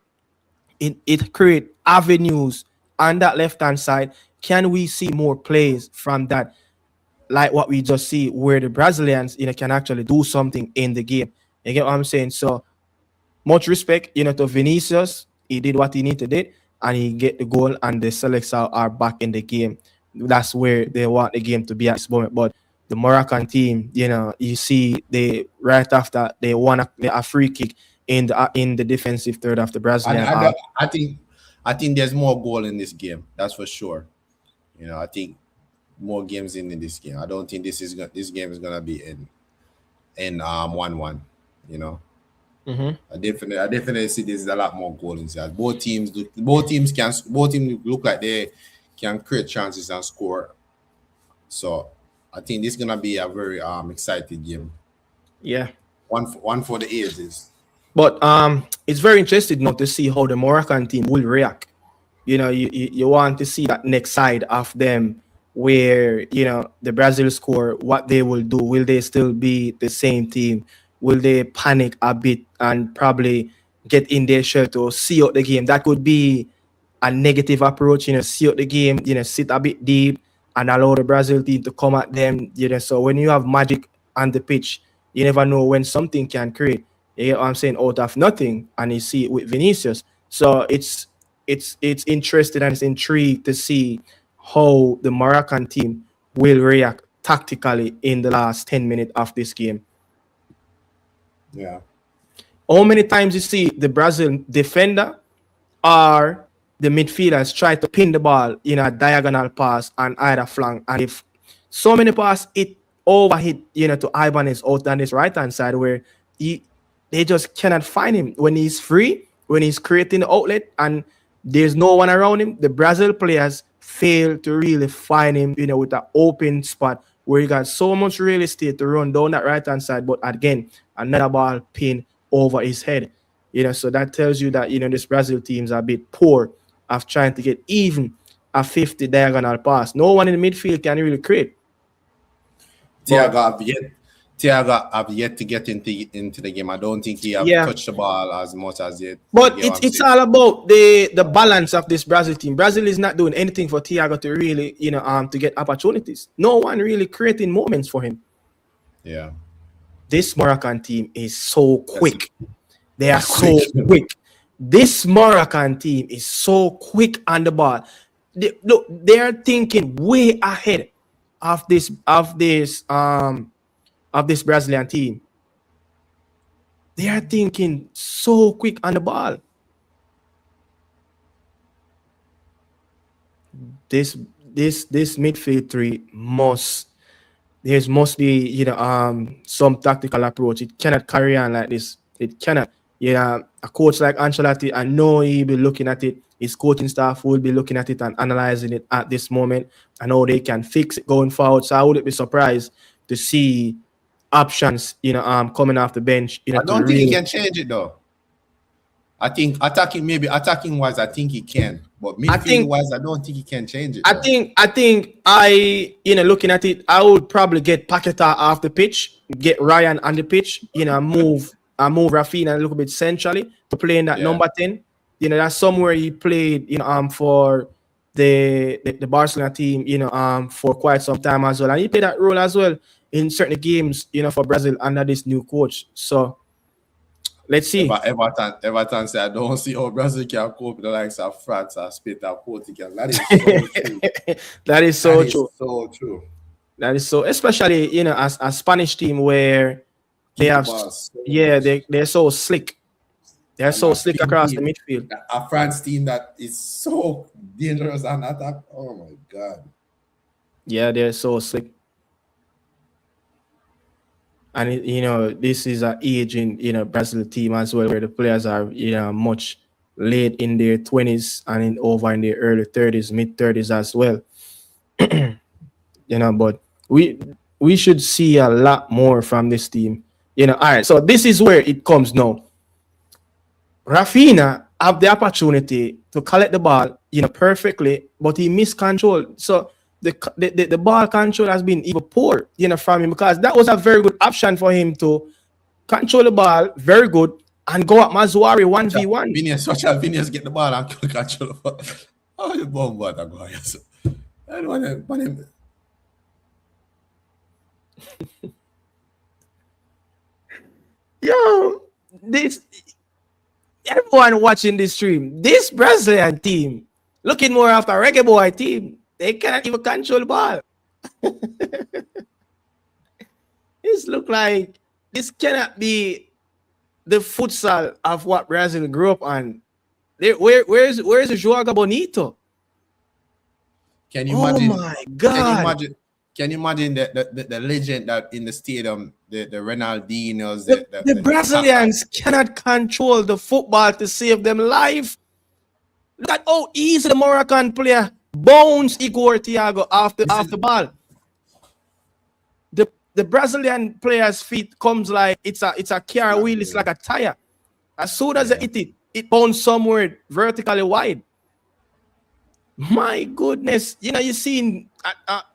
it create avenues on that left hand side. Can we see more plays from that? Like what we just see where the Brazilians, can actually do something in the game. You get what I'm saying? So much respect, to Vinicius. He did what he needed to do, and he get the goal, and the Selects are back in the game. That's where they want the game to be at this moment. But the Moroccan team, you see they right after they won a free kick in the defensive third of the Brazilian and half. I think there's more goal in this game. That's for sure. I think more games in this game. I don't think this game is gonna be in 1-1. You know, Mm-hmm. I definitely see there's a lot more goal inside. Both teams look like they can create chances and score. So I think this is gonna be a very exciting game. Yeah. One for the ages. But it's very interesting now to see how the Moroccan team will react. You want to see that next side of them where the Brazil score, what they will do. Will they still be the same team? Will they panic a bit and probably get in their shell to see out the game? That could be a negative approach, see out the game, sit a bit deep and allow the Brazil team to come at them. So when you have magic on the pitch, you never know when something can create. You get what I'm saying? Out of nothing, and you see it with Vinicius. So it's interesting and it's intrigued to see how the Moroccan team will react tactically in the last 10 minutes of this game. Yeah. How many times you see the Brazil defender or the midfielders try to pin the ball in a diagonal pass on either flank, and if so many pass it overhit, to Ibanez out on his right hand side where they just cannot find him when he's free, when he's creating the outlet and there's no one around him. The Brazil players fail to really find him, with an open spot where he got so much real estate to run down that right hand side. But again, another ball pin over his head. So that tells you that this Brazil team's a bit poor of trying to get even a 50 diagonal pass. No one in the midfield can really create. But Thiago Thiago have yet to get into the game. I don't think he have touched the ball as much as yet. But it's all about the balance of this Brazil team. Brazil is not doing anything for Thiago to really, to get opportunities. No one really creating moments for him. Yeah. This Moroccan team is so quick. They are so quick. This Moroccan team is so quick on the ball. They are thinking way ahead of this Brazilian team. They are thinking so quick on the ball. This midfield three must be some tactical approach. It cannot carry on like this. It cannot. Yeah, a coach like Ancelotti, I know he'll be looking at it. His coaching staff will be looking at it and analyzing it at this moment. I know they can fix it going forward. So I wouldn't be surprised to see options, coming off the bench. I don't think he can change it though. I think attacking wise, I think he can, but midfield wise, I don't think he can change it. I think looking at it, I would probably get Paqueta off the pitch, get Ryan on the pitch, move Rafinha a little bit centrally to play in that number 10. That's somewhere he played, for the Barcelona team, for quite some time as well, and he played that role as well in certain games, for Brazil under this new coach. So let's see. Everton say I don't see how Brazil can cope with the likes of France or Spain or Portugal. That is so true. That is so true. So true. That is so, especially as a Spanish team where they have, they're so slick. They're so slick across the midfield. A France team that is so dangerous on attack. Oh my God. Yeah, they're so slick. And this is an aging, Brazil team as well, where the players are, much late in their 20s and over in their early 30s, mid 30s as well. But we should see a lot more from this team. All right. So this is where it comes now. Rafinha have the opportunity to collect the ball, perfectly, but he missed control. So the ball control has been even poor, from him, because that was a very good option for him to control the ball very good and go at Mazouari 1v1. Phineas get the ball and control the ball. Oh, the bomb what I go. Yes. I don't want him. Yo, everyone watching this stream, this Brazilian team looking more after a reggae boy team. They cannot even control the ball. This look like this cannot be the futsal of what Brazil grew up on. Where's the Joaga Bonito? Can you imagine? Oh my God! Can you imagine the legend that in the stadium, the Ronaldinhos, the Brazilians cannot control the football to save them life. Look at how easy the Moroccan player bounce Igor Thiago off the ball. The Brazilian player's feet comes like it's a car wheel. It's like a tire. As soon as it hit it bounces somewhere vertically wide. My goodness, you seen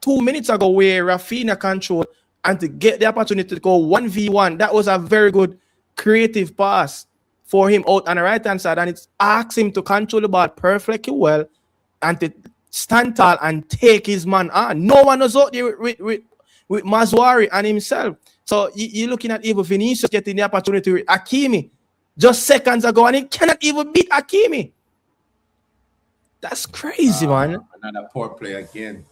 2 minutes ago where Rafinha controlled and to get the opportunity to go 1v1. That was a very good creative pass for him out on the right hand side, and it's asked him to control the ball perfectly well and to stand tall and take his man on. No one was out there with Mazouari and himself. So you're looking at even Vinicius getting the opportunity with Hakimi just seconds ago, and he cannot even beat Hakimi. That's crazy, man. Another poor play again.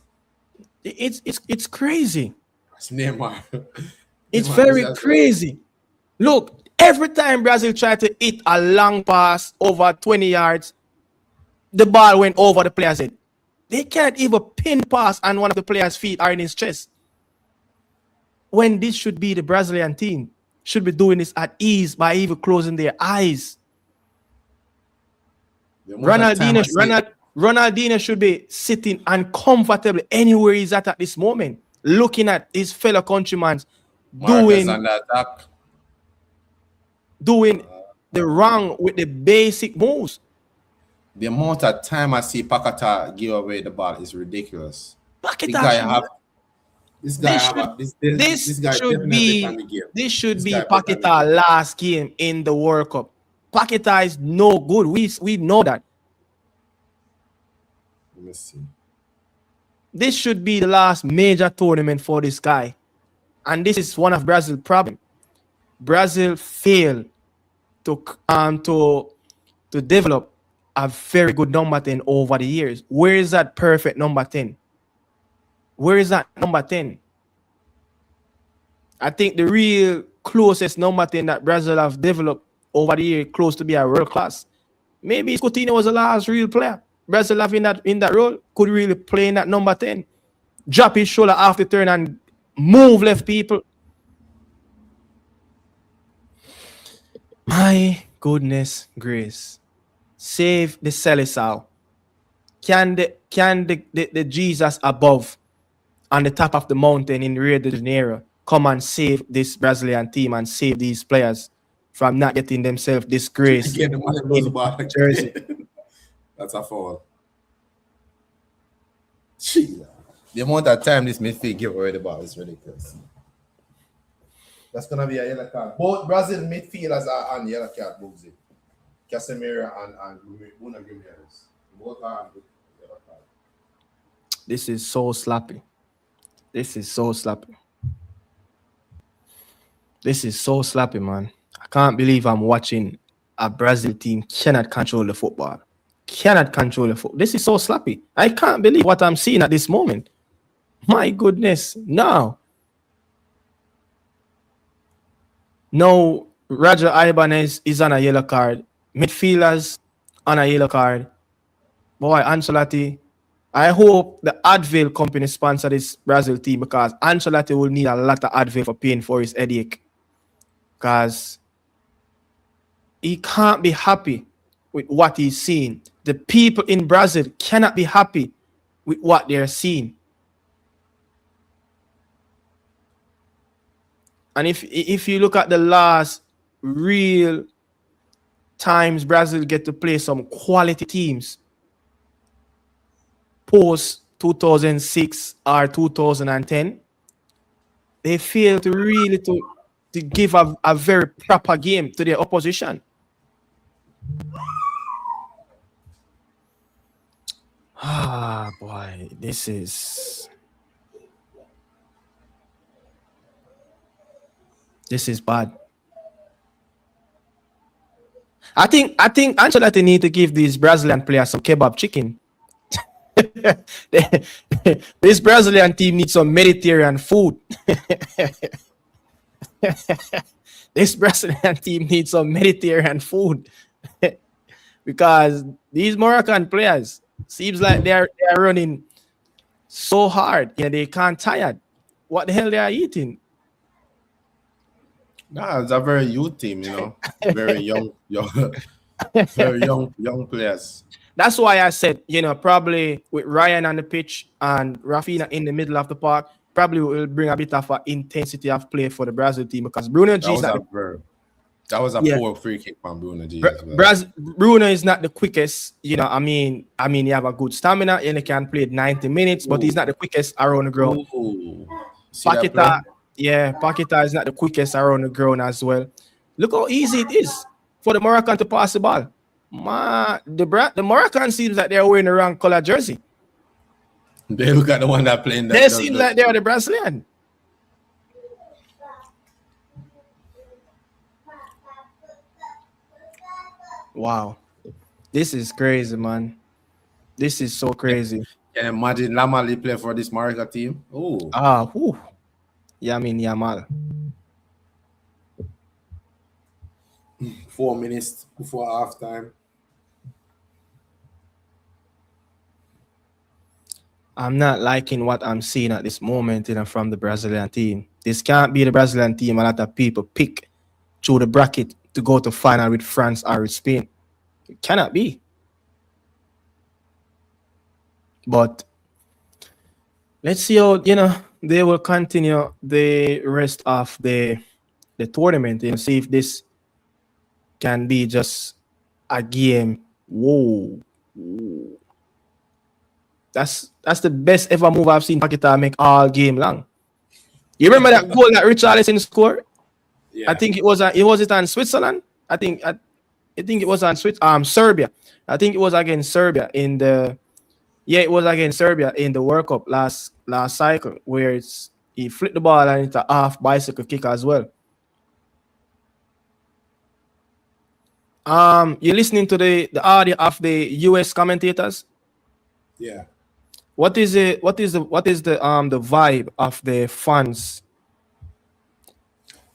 It's crazy. It's Neymar. It's very crazy. Look, every time Brazil tried to hit a long pass over 20 yards, the ball went over the player's head. They can't even pin pass on one of the players' feet or in his chest. When this should be the Brazilian team, should be doing this at ease by even closing their eyes. Ronaldinho should be sitting uncomfortably anywhere he's at this moment, looking at his fellow countrymen doing the wrong with the basic moves. The amount of time I see Paqueta give away the ball is ridiculous. This guy This have should a this guy definitely can be game. this should This be guy better than Paqueta game. last game in the World Cup. Paqueta is no good. We know that. Let me see. This should be the last major tournament for this guy. And this is one of Brazil's problem. Brazil failed to develop a very good number 10 over the years. Where is that perfect number 10? Where is that number 10? I think the real closest number 10 that Brazil have developed over the year close to be a world class. Maybe Coutinho was the last real player. Brazil have in that role could really play in that number 10. Drop his shoulder off the turn and move left people. My goodness grace. Save the Celestial. Can the Jesus above on the top of the mountain in Rio de Janeiro come and save this Brazilian team and save these players from not getting themselves disgraced? Get the money blows back. Jersey. That's a foul. Jeez. The amount of time this midfield give away the ball is ridiculous. That's gonna be a yellow card. Both Brazil midfielders are on yellow card, Bugsy. Casemiro and Bruno Guimaraes. Both are on yellow card. This is so sloppy. This is so sloppy. This is so sloppy, man. I can't believe I'm watching a Brazil team cannot control the football. Cannot control the football. This is so sloppy. I can't believe what I'm seeing at this moment. My goodness. No. No, Roger Ibanez is on a yellow card. Midfielders on a yellow card. Boy, Ancelotti. I hope the Advil company sponsor this Brazil team because Ancelotti will need a lot of Advil for paying for his headache. Because he can't be happy with what he's seeing. The people in Brazil cannot be happy with what they're seeing. And if you look at the last real times Brazil get to play some quality teams post 2006 or 2010, they fail to really to give a very proper game to their opposition. Ah, boy, this is bad. I think Ancelotti need to give these Brazilian players some kebab chicken. This Brazilian team needs some Mediterranean food. This Brazilian team needs some Mediterranean food. Because these Moroccan players seems like they're running so hard, they can't tired. What the hell they are eating? Nah, it's a very youth team, very young, very young players. That's why I said, probably with Ryan on the pitch and Rafinha in the middle of the park, probably will bring a bit of an intensity of play for the Brazil team because Bruno G. That was a poor free kick from Bruno G. Bruno is not the quickest, I mean, he have a good stamina and he can play 90 minutes, but he's not the quickest around the ground. Paqueta is not the quickest around the ground as well. Look how easy it is for the Moroccan to pass the ball. The Moroccan seems like they're wearing the wrong color jersey. They look at the one that playing. They seem like they're the Brazilian. Wow. This is crazy, man. This is so crazy. Can you imagine Lamali play for this Morocco team? Oh. Yamin Yamal. 4 minutes before halftime. I'm not liking what I'm seeing at this moment, from the Brazilian team. This can't be the Brazilian team a lot of people pick through the bracket to go to final with France or with Spain. It cannot be. But let's see how, they will continue the rest of the tournament, see if this can be just a game. Whoa. That's the best ever move I've seen Paqueta make all game long. You remember that goal that Richarlison scored? I Yeah. think it was it on Switzerland. I think it was on Serbia. I think it was against Serbia in the it was against Serbia in the World Cup last cycle where he flipped the ball and it's a half bicycle kick as well. You're listening to the audio of the US commentators. Yeah. What is it? What is the vibe of the fans?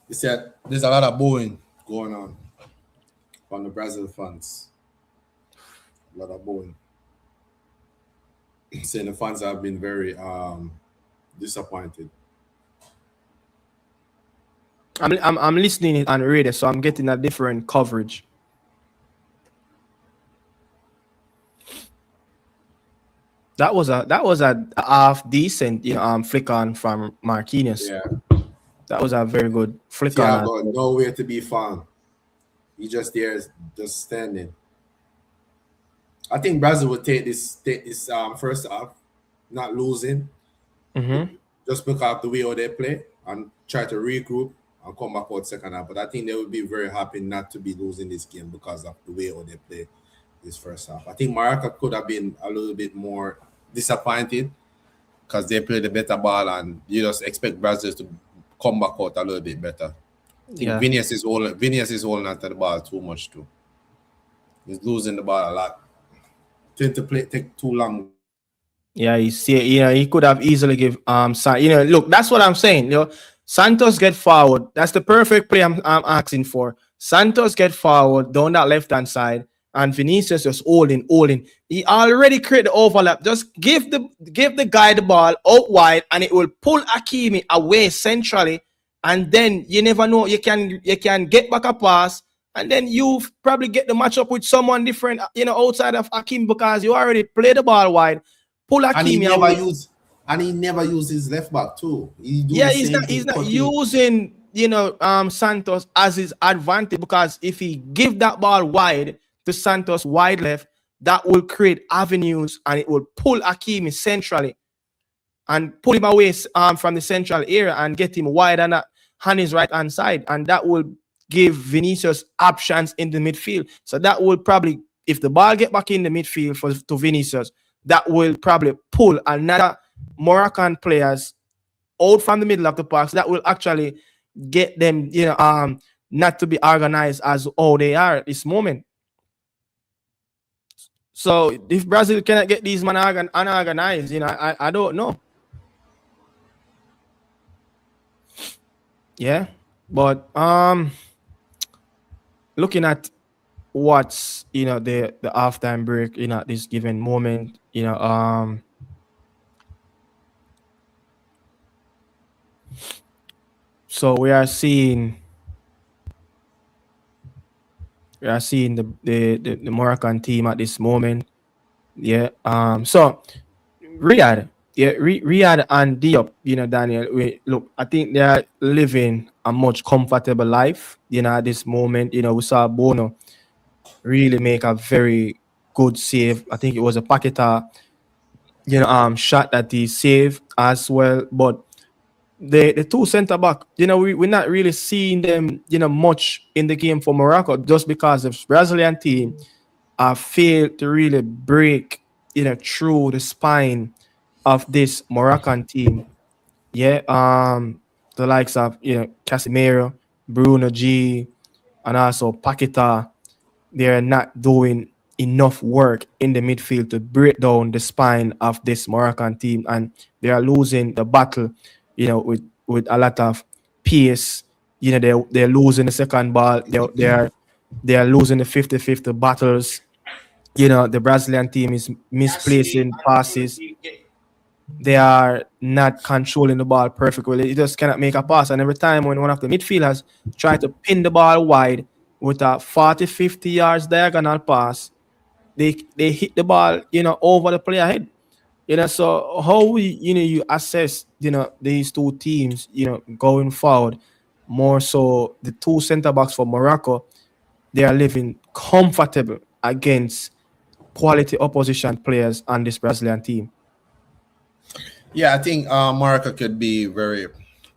He said there's a lot of booing going on from the Brazil fans. A lot of booing. Saying the fans have been very disappointed. I'm listening it on radio, so I'm getting a different coverage. That was a half decent flick on from Marquinhos. Yeah. That was a very good flick on. Thiago nowhere to be found. He just there, just standing. I think Brazil would take this first half, not losing, Mm-hmm. just because of the way how they play and try to regroup and come back out second half. But I think they would be very happy not to be losing this game because of the way how they play this first half. I think Morocco could have been a little bit more disappointed because they played a better ball and you just expect Brazil to come back out a little bit better. I think Yeah. Vinicius is holding onto the ball too much too. He's losing the ball a lot. Tend to play take too long. Yeah, he could have easily give look, that's what I'm saying. Santos get forward. That's the perfect play I'm asking for. Santos get forward down that left hand side, and Vinicius just holding. He already created the overlap. Just give the guy the ball out wide, and it will pull Hakimi away centrally. And then you never know. You can get back a pass, and then you probably get the matchup with someone different, outside of Hakimi because you already played the ball wide. Pull And he Hakimi never away. used his left back too. He do Yeah, the he's same not thing. he's not Continue. using Santos as his advantage, because if he give that ball wide to Santos wide left, that will create avenues and it will pull Hakimi centrally and pull him away from the central area and get him wide on his right hand side, and that will give Vinicius options in the midfield. So that will probably, if the ball get back in the midfield to Vinicius, that will probably pull another Moroccan players out from the middle of the park. So that will actually get them, not to be organized as all they are at this moment. So if Brazil cannot get these men unorganized, I don't know. Yeah, but looking at what's the halftime break, at this given moment, so we are seeing the Moroccan team at this moment. Yeah. So Riyadh, yeah, Riyadh and Diop, Daniel. Look, I think they are living a much comfortable life. At this moment, we saw Bono really make a very good save. I think it was a Paqueta, shot that he saved as well. But the two centre back, we're not really seeing them, much in the game for Morocco, just because the Brazilian team failed to really break, through the spine of this Moroccan team. Yeah, the likes of Casemiro, Bruno G, and also Paqueta, they're not doing enough work in the midfield to break down the spine of this Moroccan team, and they are losing the battle, with a lot of pace. They're losing the second ball. They are losing the 50-50 battles. The Brazilian team is misplacing passes. They are not controlling the ball perfectly. They just cannot make a pass. And every time when one of the midfielders try to pin the ball wide with a 40-50 yards diagonal pass, they hit the ball, over the player head. So how you assess, these two teams, going forward, more so the two center backs for Morocco, they are living comfortable against quality opposition players on this Brazilian team. Yeah, I think Morocco could be very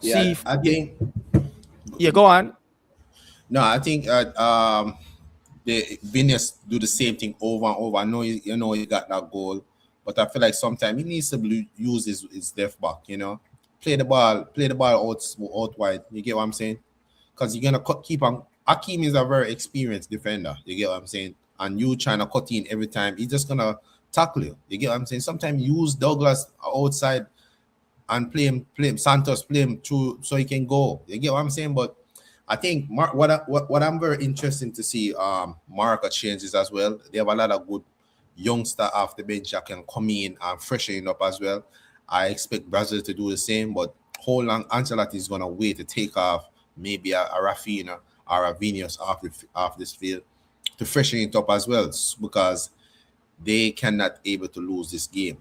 See Yeah, if I think yeah, go on. no, I think the Venus do the same thing over and over. I know you know he got that goal, but I feel like sometimes he needs to use his left back. You know, play the ball out wide. You get what I'm saying? Because you're gonna keep on. Akeem is a very experienced defender. You get what I'm saying? And you trying to cut in every time, he's just gonna tackle you. You get what I'm saying? Sometimes use Douglas outside and play him Santos, play him through so he can go. You get what I'm saying? But I think what I'm very interested to see Morocco changes as well. They have a lot of good youngster off the bench that can come in and freshen up as well. I expect Brazil to do the same, but how long Ancelotti is gonna wait to take off maybe a Rafinha or a Vinicius off this field to freshen it up as well because they cannot able to lose this game.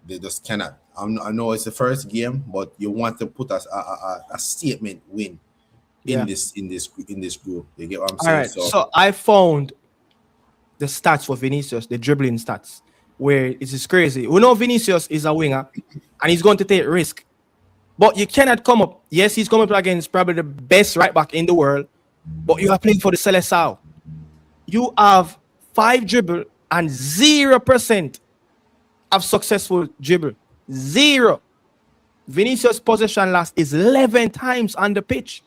They just cannot. I know it's the first game, but you want to put a statement win Yeah. in this group. You get what I'm All saying? right. So So I found the stats for Vinicius, the dribbling stats, where it is crazy. We know Vinicius is a winger and he's going to take risk. But you cannot come up. Yes, he's coming up against probably the best right back in the world, but you are playing for the Seleção. You have 5 dribble and 0% of successful dribble. 0. Vinicius' possession last is 11 times on the pitch.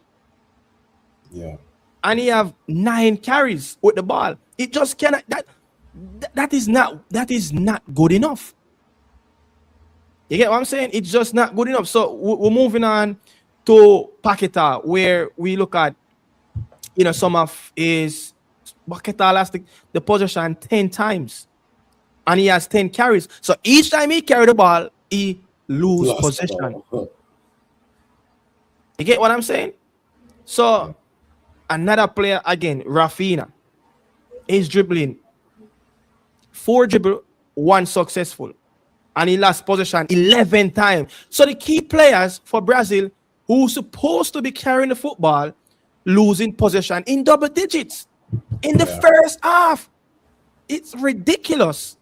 yeah, And he have 9 carries with the ball. It just cannot. That is not good enough. You get what I'm saying? It's just not good enough. So we're moving on to Paqueta, where we look at some of his Paqueta last the possession 10 times, and he has 10 carries. So each time he carry the ball, he lose lost the possession. ball. You get what I'm saying? So another player again, Rafinha, is dribbling 4 dribble, 1 successful, and he lost possession 11 times. So the key players for Brazil who supposed to be carrying the football losing possession in double digits in the first half. It's ridiculous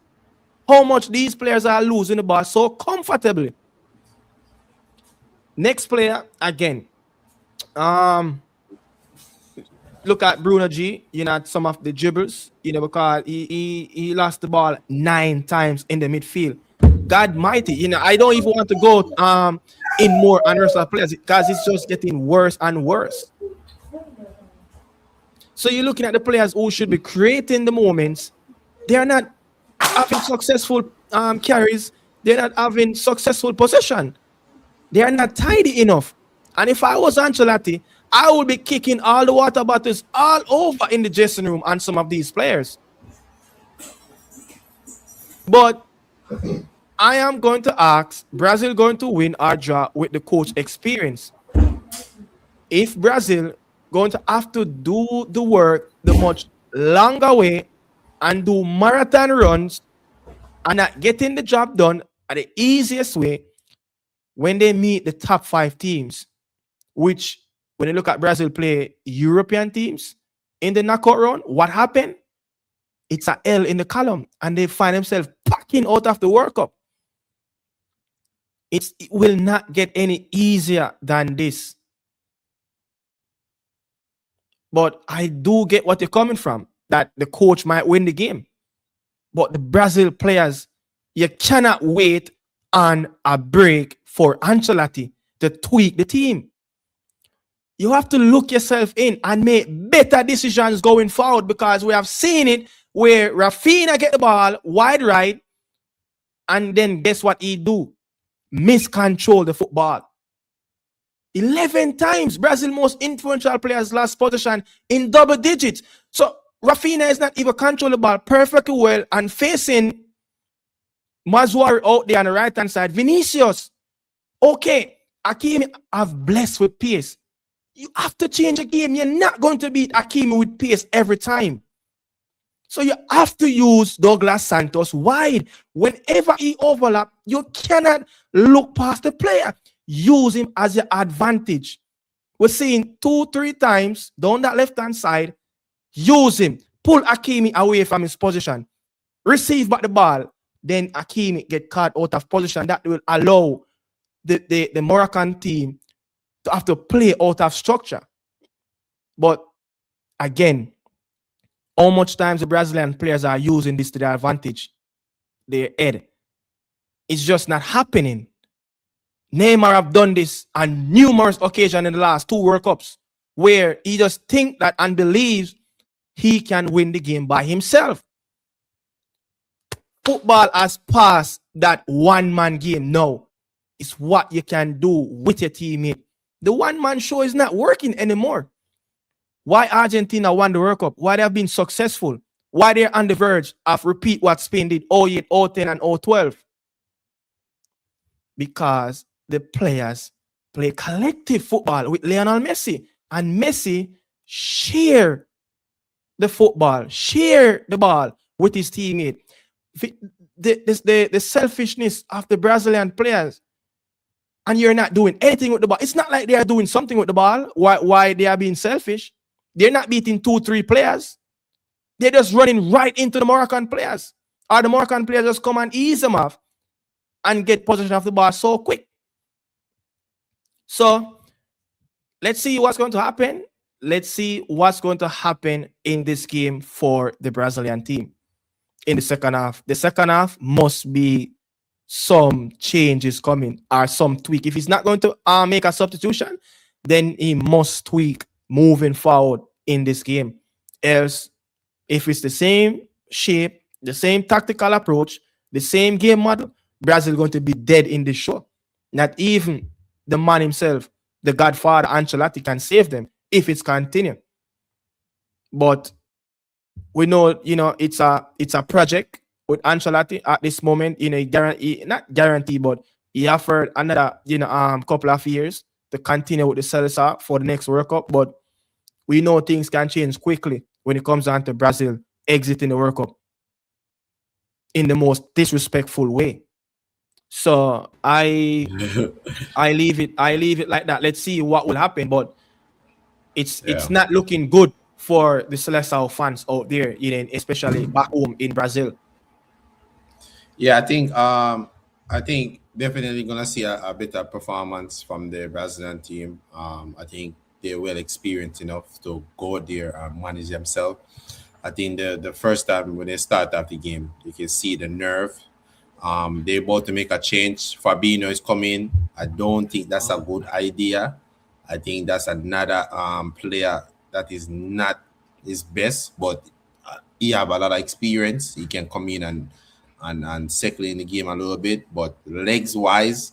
how much these players are losing the ball so comfortably. Next player again. Look at Bruno G. Some of the dribbles, because he lost the ball 9 times in the midfield. God mighty, I don't even want to go in more on rest of players because it's just getting worse and worse. So you're looking at the players who should be creating the moments. They are not having successful carries. They're not having successful possession. They are not tidy enough. And if I was Ancelotti, I would be kicking all the water bottles all over in the dressing room on some of these players. But I am going to ask, Brazil going to win or draw with the coach experience? If Brazil going to have to do the work the much longer way and do marathon runs and not getting the job done at the easiest way when they meet the top 5 teams, which when you look at Brazil play European teams in the knockout round, what happened? It's an L in the column and they find themselves packing out of the World Cup. It will not get any easier than this. But I do get what you're coming from, that the coach might win the game. But the Brazil players, you cannot wait on a break for Ancelotti to tweak the team. You have to look yourself in and make better decisions going forward, because we have seen it where Rafinha get the ball wide right, and then guess what he do? Miscontrol the football. 11 times Brazil most influential players lost possession in double digits. So Rafinha is not even controlling the ball perfectly well and facing Mazuari out there on the right hand side. Vinicius, okay, Hakimi have blessed with pace. You have to change the game. You're not going to beat Hakimi with pace every time. So you have to use Douglas Santos wide. Whenever he overlap, you cannot look past the player. Use him as your advantage. We're seeing 2-3 times down that left-hand side. Use him. Pull Hakimi away from his position. Receive back the ball. Then Hakimi get caught out of position. That will allow the Moroccan team to have to play out of structure. But again, how much times the Brazilian players are using this to their advantage? Their head. It's just not happening. Neymar have done this on numerous occasions in the last 2 World Cups, where he just think that and believes he can win the game by himself. Football has passed that one-man game now. It's what you can do with your teammate. The one-man show is not working anymore. Why Argentina won the World Cup? Why they have been successful? Why they're on the verge of repeat what Spain did 08, 010, and 012? Because the players play collective football with Lionel Messi. And Messi share the football, share the ball with his teammate. The selfishness of the Brazilian players, and you're not doing anything with the ball. It's not like they are doing something with the ball. Why they are being selfish? They're not beating 2-3 players. They're just running right into the Moroccan players. Or the Moroccan players just come and ease them off and get possession of the ball so quick. So let's see what's going to happen. Let's see what's going to happen in this game for the Brazilian team in the second half. The second half must be some changes coming or some tweak. If he's not going to make a substitution, then he must tweak moving forward in this game. Else, if it's the same shape, the same tactical approach, the same game model, Brazil is going to be dead in this show. Not even the man himself, the godfather Ancelotti, can save them if it's continued. But we know, it's a project with Ancelotti at this moment. Not guarantee, but he offered another, couple of years to continue with the Celsa for the next World Cup. But we know things can change quickly when it comes down to Brazil exiting the World Cup in the most disrespectful way. So I leave it like that. Let's see what will happen. But it's not looking good for the Seleção fans out there, especially back home in Brazil. Yeah, I think definitely gonna see a better performance from the Brazilian team. I think they're well experienced enough to go there and manage themselves. I think the first time when they start off the game, you can see the nerve. They're about to make a change. Fabinho is coming. I don't think that's a good idea. I think that's another player that is not his best, but he have a lot of experience. He can come in and settle in the game a little bit. But legs wise,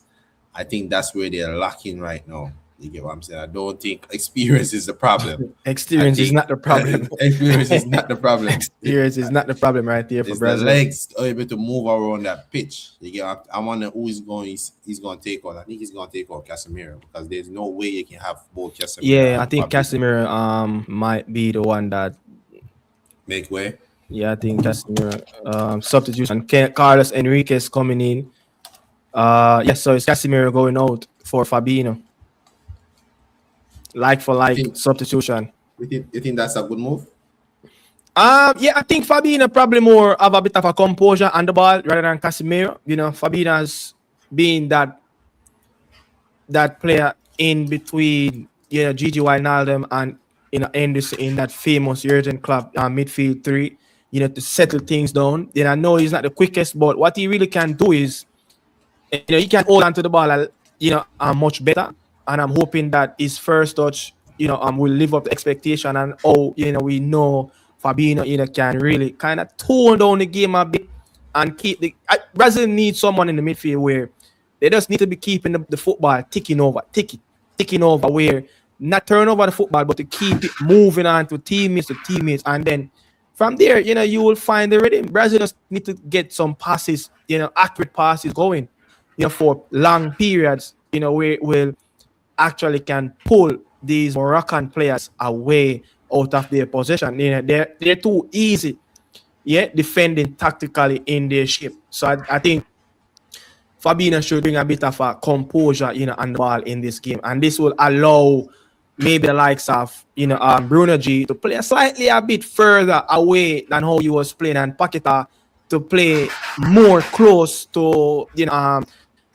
I think that's where they're lacking right now. You get what I'm saying? I don't think experience is the problem. Experience is not the problem. Experience is not the problem. Experience is not the problem right there for it's Brazil. The legs are able to move around that pitch. You get, I wonder who he's going to take on. I think he's going to take on Casemiro, because there's no way you can have both Casemiro. Yeah, I think Casemiro might be the one that make way. Yeah, I think Casemiro substitution. Carlos Enriquez coming in. So it's Casemiro going out for Fabinho. Like for like substitution. You think that's a good move? Yeah, I think Fabinho probably more have a bit of a composure on the ball rather than Casemiro. Fabinho's been that player in between, Gigi Wijnaldum and in that famous Jurgen Klopp midfield three, to settle things down. I know he's not the quickest, but what he really can do is, he can hold on to the ball, much better. And I'm hoping that his first touch, will live up to expectation. And we know Fabinho, can really kind of tone down the game a bit and keep Brazil needs someone in the midfield where they just need to be keeping the football ticking over, where not turn over the football, but to keep it moving on to teammates, and then from there, you will find the rhythm. Brazil just need to get some passes, accurate passes going, for long periods, where it will actually can pull these Moroccan players away out of their possession. They're too easy, defending tactically in their shape. So I think Fabinho should bring a bit of a composure, on the ball in this game, and this will allow maybe the likes of Bruno G to play slightly a bit further away than how he was playing, and Paqueta to play more close to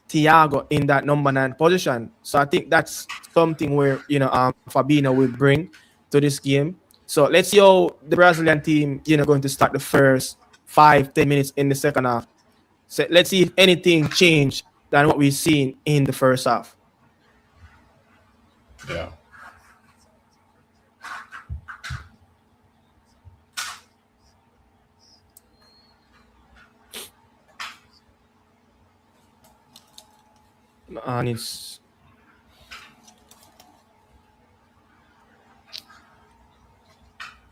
Thiago in that number 9 position. So I think that's something where Fabinho will bring to this game. So let's see how the Brazilian team going to start the first 5-10 minutes in the second half. So let's see if anything changed than what we've seen in the first half. Yeah. And it's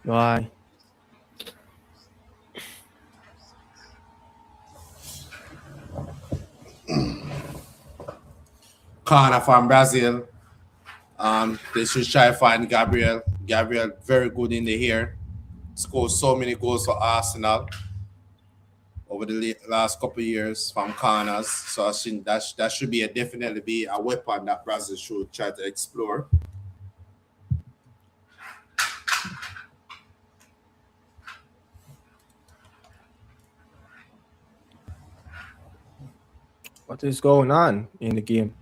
why Corner from Brazil. They should try to find Gabriel. Gabriel very good in the air. Scored so many goals for Arsenal over the last couple of years from corners. So I think that should be definitely be a weapon that Brazil should try to explore. what is going on in the game?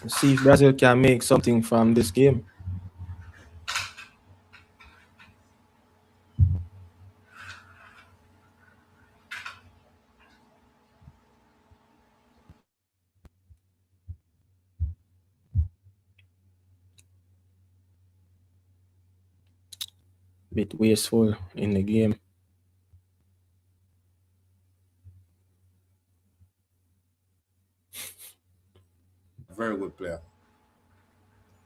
Let's see if Brazil can make something from this game. Bit wasteful in the game. Very good player.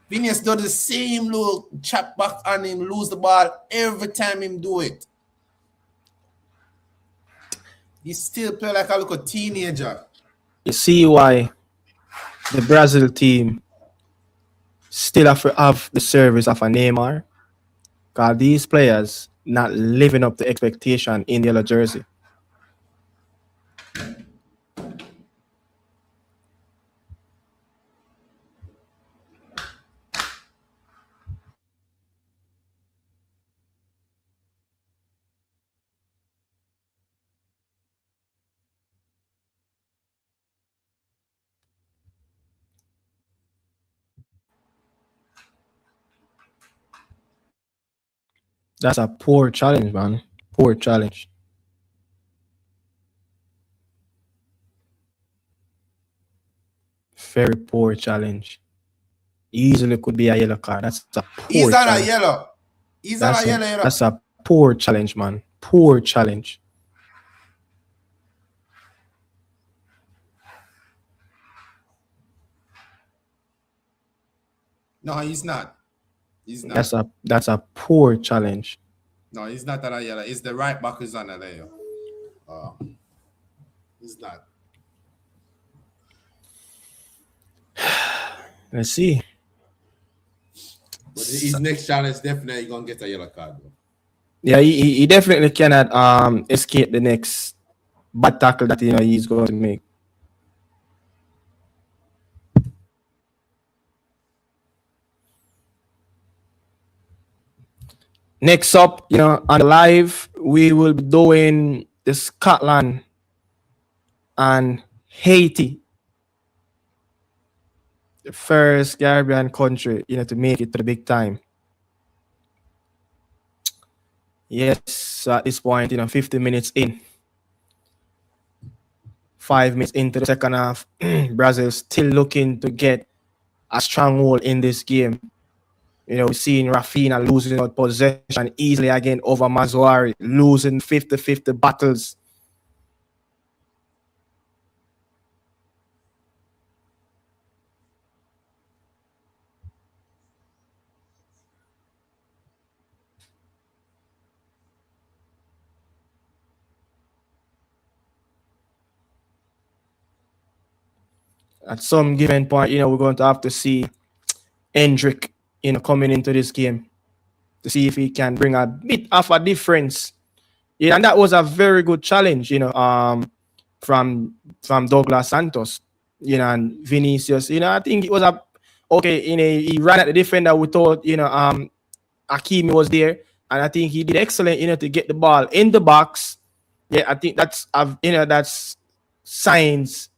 Vinicius does the same little chap back on him, lose the ball every time him do it. He still play like a little teenager. You see why the Brazil team still have the service of a Neymar? Because these players not living up to expectation in the yellow jersey. That's a poor challenge, man. Poor challenge. Very poor challenge. Easily could be a yellow card. That's a poor He's not challenge. a yellow. He's not a yellow. That's a poor challenge, man. Poor challenge. No, he's not. He's not. That's a poor challenge. No, he's not a yellow. It's the right back who's on a yellow. He's not. Let's see. But his next challenge definitely gonna get a yellow card. Though. Yeah, he definitely cannot escape the next bad tackle that he's going to make. Next up, on the live, we will be doing the Scotland and Haiti, the first Caribbean country, to make it to the big time. Yes, so at this point, 50 minutes in, 5 minutes into the second half, Brazil still looking to get a stronghold in this game. We're seeing Rafinha losing out possession easily again over Mazuari, losing 50-50 battles. At some given point, we're going to have to see Hendrick, coming into this game to see if he can bring a bit of a difference. Yeah, and that was a very good challenge, from Douglas Santos, and Vinicius. I think it was a okay. He ran at the defender. We thought, Hakimi was there, and I think he did excellent, to get the ball in the box. Yeah, I think that's signs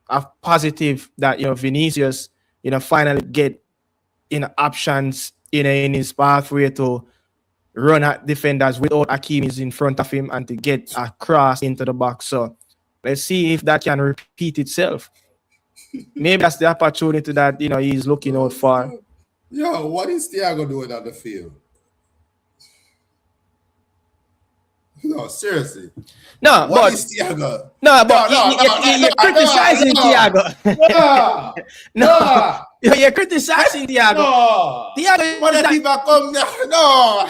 of positive that Vinicius, finally get options in his pathway to run at defenders without Hakimi in front of him and to get across into the box. So let's see if that can repeat itself. Maybe that's the opportunity that he's looking out for. Yo, what is Thiago doing on the field? No, seriously. No, what is Thiago? No, but you're criticizing Thiago. No, you're criticizing Thiago. No, Thiago, no.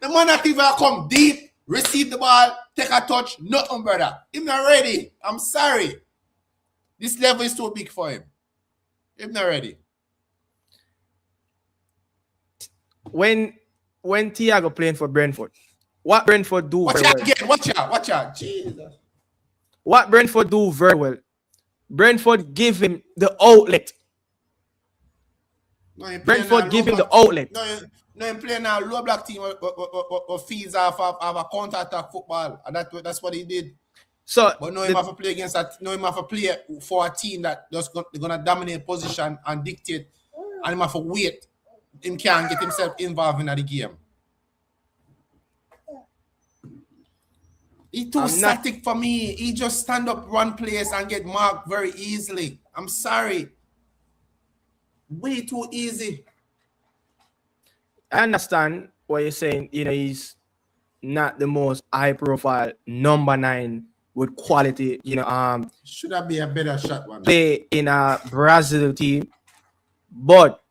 The man that even come deep, receive the ball, take a touch, nothing, brother. He's not ready. I'm sorry. This level is too big for him. He's not ready. When Thiago playing for Brentford, what Brentford do watch very out well? Again. Watch out. Jesus. What Brentford do very well? Brentford give him the outlet. Brentford give him the outlet. No, I'm playing a low block team or feeds off of a counter-attack football. And that's what he did. So, but no, him have to play against that. No, him have to play for a team that just gonna dominate position and dictate. And him have to wait. Him can't get himself involved in the game. He too static for me. He just stand up, run place, and get marked very easily. I'm sorry. Way too easy. I understand what you're saying. He's not the most high-profile number 9 with quality. Should have been a better shot one. Play in a Brazil team, but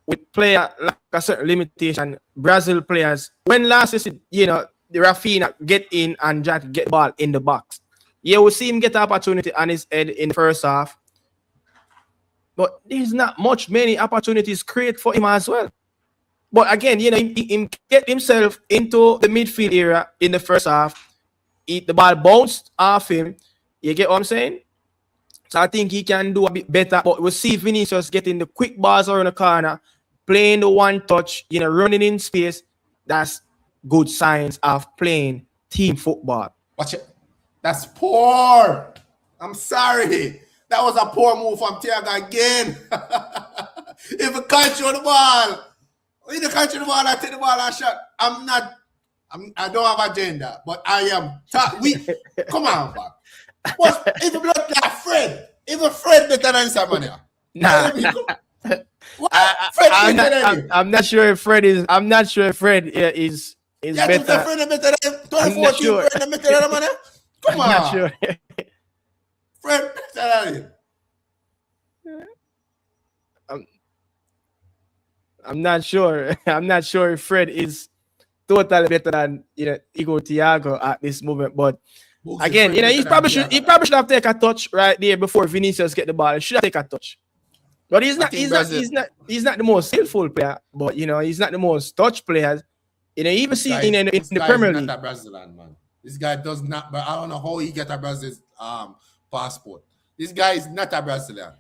with player like a certain limitation, Brazil players. When last season, the Rafinha get in and try to get the ball in the box. Yeah, we see him get the opportunity on his head in the first half, but there's not many opportunities created for him as well. But again, he get himself into the midfield area in the first half. The ball bounced off him. You get what I'm saying? So I think he can do a bit better. But we'll see Vinicius getting the quick balls around the corner, playing the one touch, running in space. That's good signs of playing team football. Watch it. That's poor. I'm sorry. That was a poor move from Thiago again. If you control the ball, I take the ball and shot. I don't have agenda, but I am. Come on, back. If you blood like Fred, even Fred better than Samania. Nah. I'm not sure if Fred is. I'm not sure if Fred is better. Fred is better than 2014. Sure. Fred is better than Mania. Come on. I'm not sure. Fred better than him. I'm not sure. I'm not sure if Fred is totally better than Igor Thiago at this moment. But again, he probably should have taken a touch right there before Vinicius get the ball. He should have taken a touch. But he's not the most skillful player. But he's not the most touch player. Even see in the Premier League. Not a Brazilian man. This guy does not. But I don't know how he get a Brazilian passport. This guy is not a Brazilian.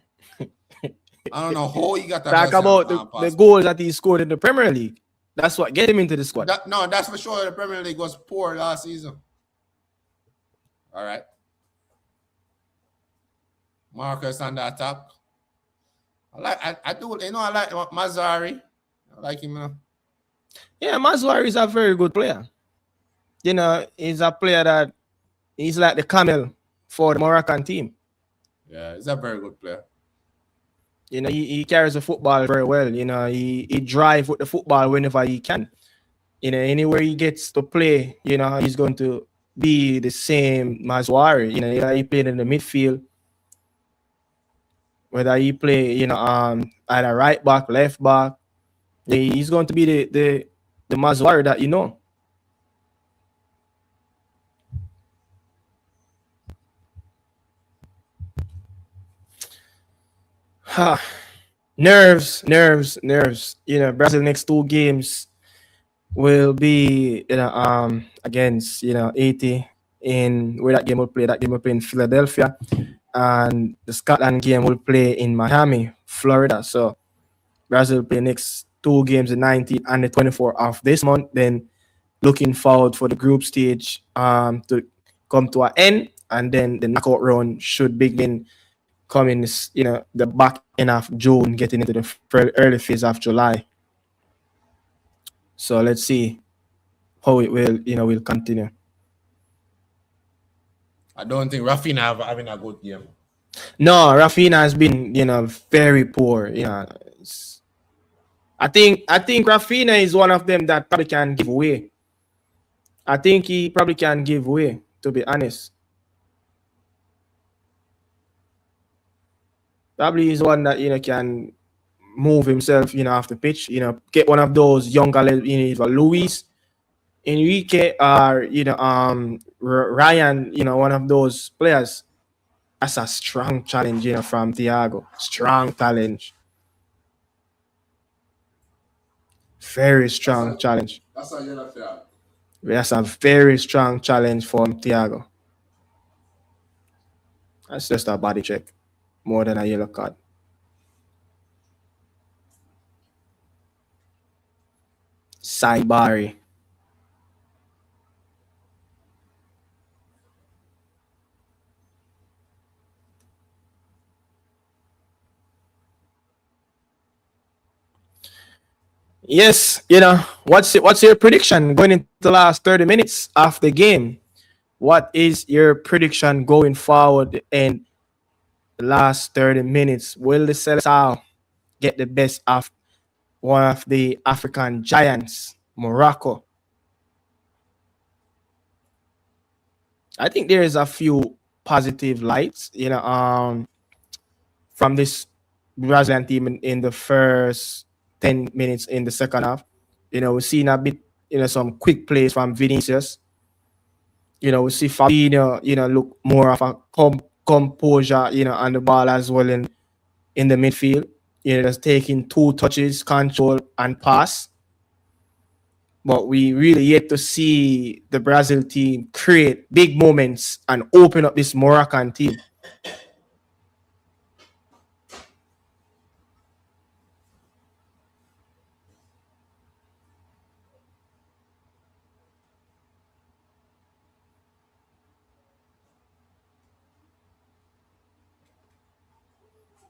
I don't know how he got that. Talk about the goals that he scored in the Premier League. That's what get him into the squad. That's for sure. The Premier League was poor last season. All right. Marcus on the attack. I like Mazzari. I like him. Yeah, Mazzari is a very good player. He's a player that he's like the camel for the Moroccan team. Yeah, he's a very good player. He carries the football very well. He drives with the football whenever he can. Anywhere he gets to play, he's going to be the same Mazzari. He played in the midfield. Whether he play, either right back, left back, he's going to be the Mazzari that you know. Nerves. Brazil next 2 games will be against Haiti in where that game will play. That game will play in Philadelphia, and the Scotland game will play in Miami, Florida. So Brazil play next two games, the 19th and the 24th of this month. Then looking forward for the group stage to come to an end, and then the knockout round should begin coming, the back end of June, getting into the early phase of July. So let's see how it will continue. I don't think Rafinha having a good game. No, Rafinha has been, very poor. I think Rafinha is one of them that probably can give way. I think he probably can give way, to be honest. Probably is one that can move himself, off the pitch. Get one of those younger, Luis Enrique or Ryan, one of those players. That's a strong challenge, from Thiago. Strong challenge. Very strong challenge. That's a yellow card. That's a very strong challenge from Thiago. That's just a body check, more than a yellow card. Saibari. Yes, what's your prediction going into the last 30 minutes of the game? What is your prediction going forward in the last 30 minutes? Will the Seleção get the best of one of the African giants, Morocco? I think there is a few positive lights, from this Brazilian team in the first 10 minutes in the second half. We're seeing a bit, some quick plays from Vinicius. We see Fabinho, look more of a composure, on the ball as well in the midfield. Just taking 2 touches, control and pass. But we really yet to see the Brazil team create big moments and open up this Moroccan team.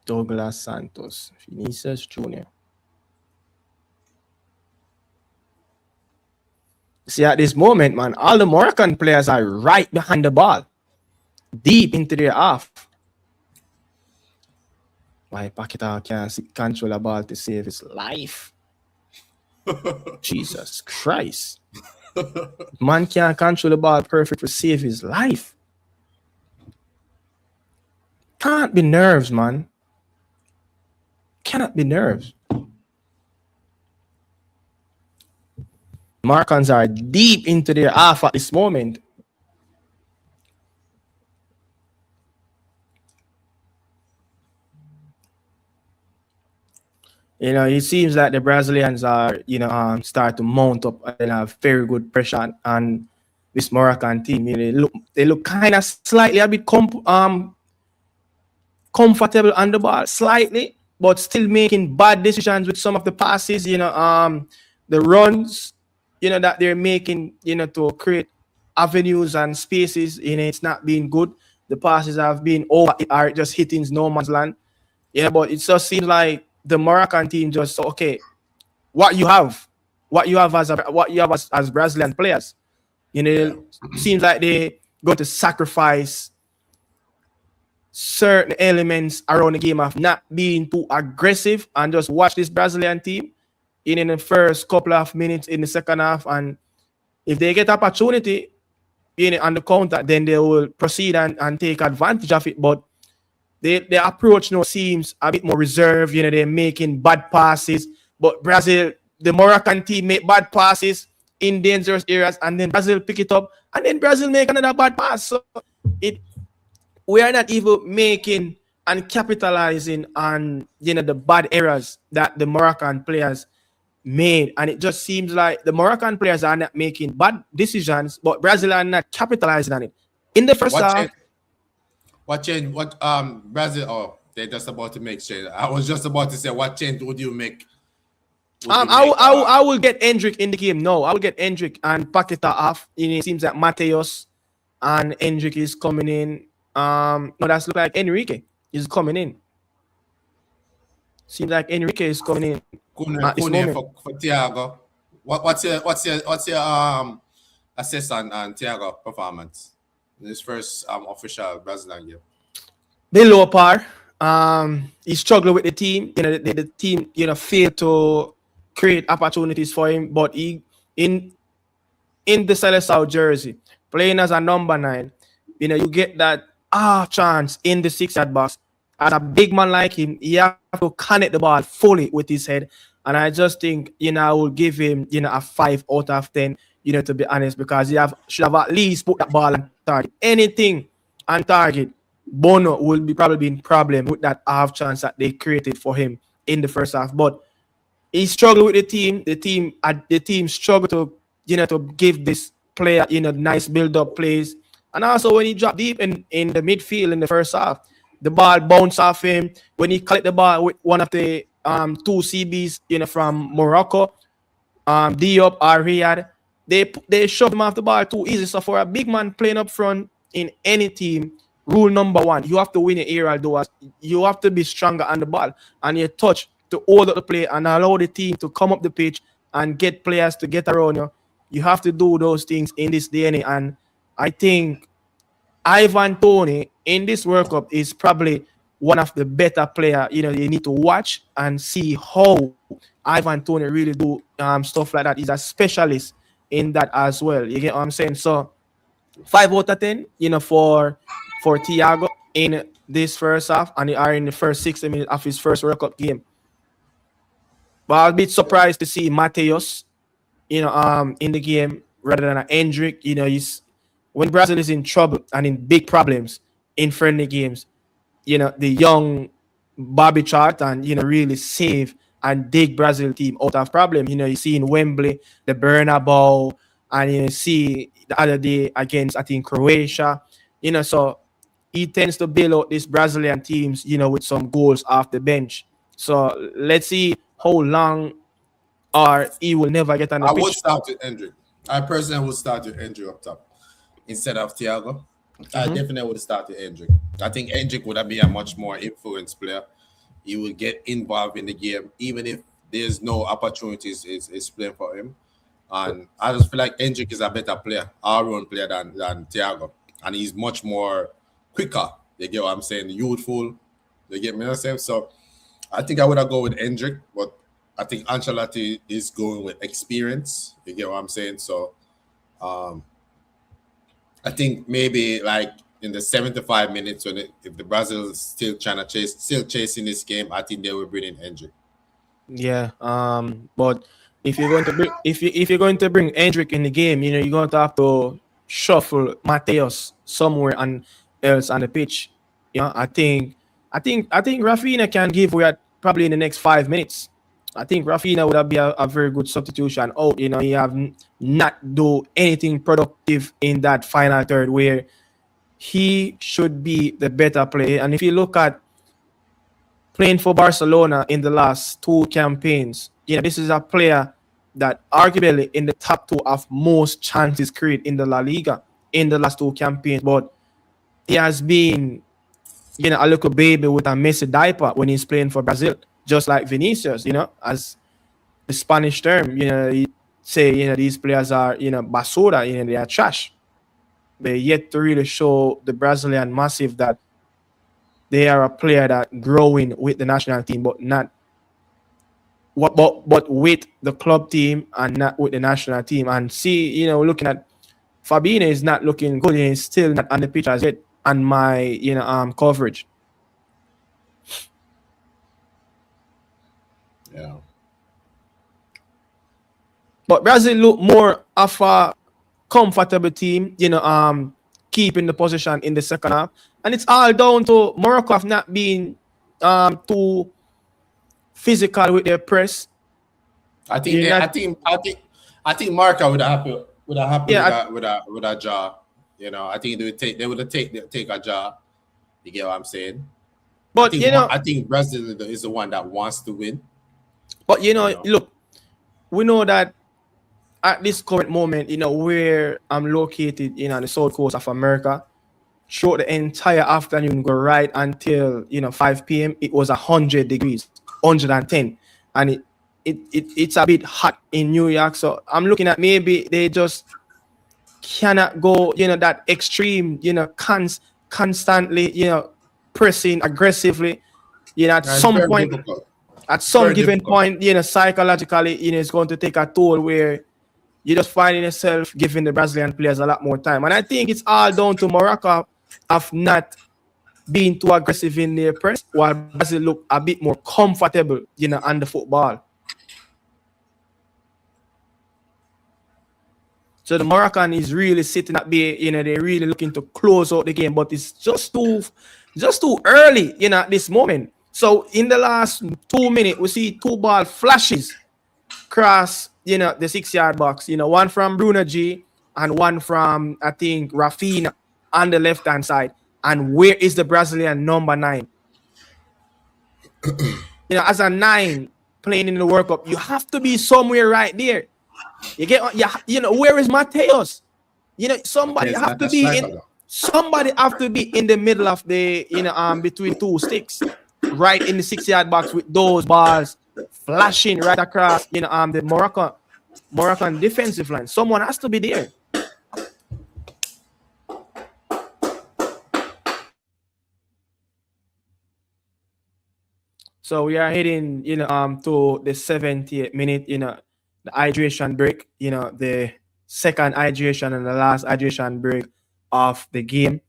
Douglas Santos, Vinicius Jr. See, at this moment, man, all the Moroccan players are right behind the ball, deep into their half. Why Paquetá can't control the ball to save his life? Jesus Christ. Man can't control the ball perfect to save his life. Can't be nerves, man. Cannot be nerves. Moroccans are deep into their half at this moment. It seems like the Brazilians are, start to mount up and have very good pressure on this Moroccan team. They look kind of slightly a bit comfortable on the ball, slightly, but still making bad decisions with some of the passes. The runs, that they're making, to create avenues and spaces. It's not being good. The passes have been over, are just hitting no man's land. But it just seems like the Moroccan team just okay. What you have as Brazilian players, seems like they going to sacrifice certain elements around the game of not being too aggressive and just watch this Brazilian team in the first couple of minutes in the second half, and if they get opportunity on the counter, then they will proceed and take advantage of it. But their approach now seems a bit more reserved. They're making bad passes, but Brazil, the Moroccan team, make bad passes in dangerous areas, and then Brazil pick it up, and then Brazil make another bad pass. So we are not even making and capitalizing on the bad errors that the Moroccan players made, and it just seems like the Moroccan players are not making bad decisions, but Brazil are not capitalizing on it. In the first What half, change? What change? What Brazil? Oh, they're just about to make change. I was just about to say, what change would you make? Would you make? I will get Hendrick in the game. No, I will get Hendrick and Paqueta off. It seems that Mateus and Hendrick is coming in. No, that's look like Enrique is coming in. Seems like Enrique is coming in at this Kune moment. for Thiago. What's your assessment on Thiago performance in his first official Brazilian game? Below par. He struggled with the team. The team, failed to create opportunities for him. But he in the Celestial jersey, playing as a number 9, you get that chance in the 6-yard box. As a big man like him, he have to connect the ball fully with his head. And I just think, I will give him, a 5 out of 10, to be honest, because he should have at least put that ball on target. Anything on target, Bono will be probably in problem with that half chance that they created for him in the first half. But he struggled with the team. The team struggled to give this player nice build up plays. And also when he dropped deep in the midfield in the first half, the ball bounced off him. When he collect the ball with one of the 2 CBs from Morocco, Diop or Riyadh, they shoved him off the ball too easy. So for a big man playing up front in any team, rule number 1, you have to win your aerial duels. You have to be stronger on the ball and your touch to hold up the play and allow the team to come up the pitch and get players to get around you. You have to do those things in this day and age. And I think Ivan Toney in this World Cup is probably one of the better players. You need to watch and see how Ivan Toney really do stuff like that. He's a specialist in that as well. You get what I'm saying? So 5 out of 10, for Thiago in this first half, and they are in the first 60 minutes of his first World Cup game. But I'll be surprised to see Mateus, in the game rather than Hendrick. He's when Brazil is in trouble and in big problems in friendly games, the young Bobby Charlton, really save and dig Brazil team out of problem. You see in Wembley, the Bernabeu, and you see the other day against, I think, Croatia. So he tends to bail out these Brazilian teams, with some goals off the bench. So let's see how long or he will never get on the pitch. I would start with Hendrick. I personally would start with Hendrick up top instead of Thiago. I definitely would start with Hendrick. I think Hendrick would be a much more influenced player. He will get involved in the game, even if there's no opportunities is playing for him. And I just feel like Hendrick is a better player, all-round player than Thiago. And he's much more quicker. You get what I'm saying? Youthful. You get me what I'm saying? So I think I would have go with Hendrick, but I think Ancelotti is going with experience. You get what I'm saying? So I think maybe like in the 75 minutes if the Brazil is still chasing this game, I think they will bring in Hendrick. Yeah. But if you're going to bring if you're going to bring Hendrick in the game, you're going to have to shuffle Mateus somewhere else on the pitch. I think Rafinha can give away probably in the next 5 minutes. I think Rafinha would be a very good substitution out. He have not do anything productive in that final third where he should be the better player. And if you look at playing for Barcelona in the last 2 campaigns, this is a player that arguably in the top 2 of most chances created in the La Liga in the last 2 campaigns. But he has been, a little baby with a messy diaper when he's playing for Brazil, just like Vinicius, as the Spanish term, you say, these players are, basura, they are trash. They yet to really show the Brazilian massive that they are a player that growing with the national team, but not but with the club team and not with the national team. And see, looking at Fabinho is not looking good. He's still not on the pitch as yet on my coverage. Yeah. But Brazil look more of a comfortable team, keeping the position in the second half. And it's all down to Morocco have not been too physical with their press. I think Marca would have happy with a draw. I think they would take a jaw. You get what I'm saying? But I think Brazil is the one that wants to win. but look, we know that at this current moment, where I'm located, on the south coast of America, throughout the entire afternoon, go right until 5 p.m. It was 100 degrees, 110, and it's a bit hot in New York. So I'm looking at maybe they just cannot go, that extreme, constantly, pressing aggressively, at It's some very point, difficult. at It's some very given difficult. point, psychologically, it's going to take a toll where you're just finding yourself giving the Brazilian players a lot more time. And I think it's all down to Morocco of not being too aggressive in their press, while Brazil look a bit more comfortable, on the football. So the Moroccan is really sitting at bay, they're really looking to close out the game, but it's just too early, at this moment. So in the last 2 minutes, we see two ball flashes cross, the 6 yard box, one from Bruno G and one from, I think, Rafinha on the left hand side. And where is the Brazilian number 9? As a 9 playing in the World Cup, you have to be somewhere right there. You get, where is Mateus? Somebody It's have not to a be striker in. though. Somebody have to be in the middle of the, between two sticks, right in the 6 yard box with those balls flashing right across, the Moroccan defensive line. Someone has to be there. So we are heading, to the 70th minute, the hydration break, the second hydration and the last hydration break of the game.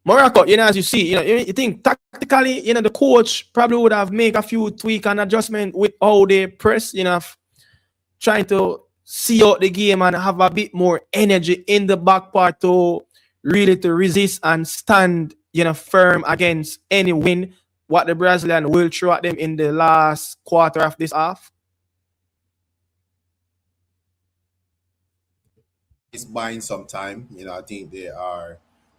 Morocco, as you see, you think tactically, the coach probably would have made a few tweak and adjustment with how they press, trying to see out the game and have a bit more energy in the back part to really to resist and stand, firm against any win what the Brazilian will throw at them in the last quarter of this half. It's buying some time. I think they are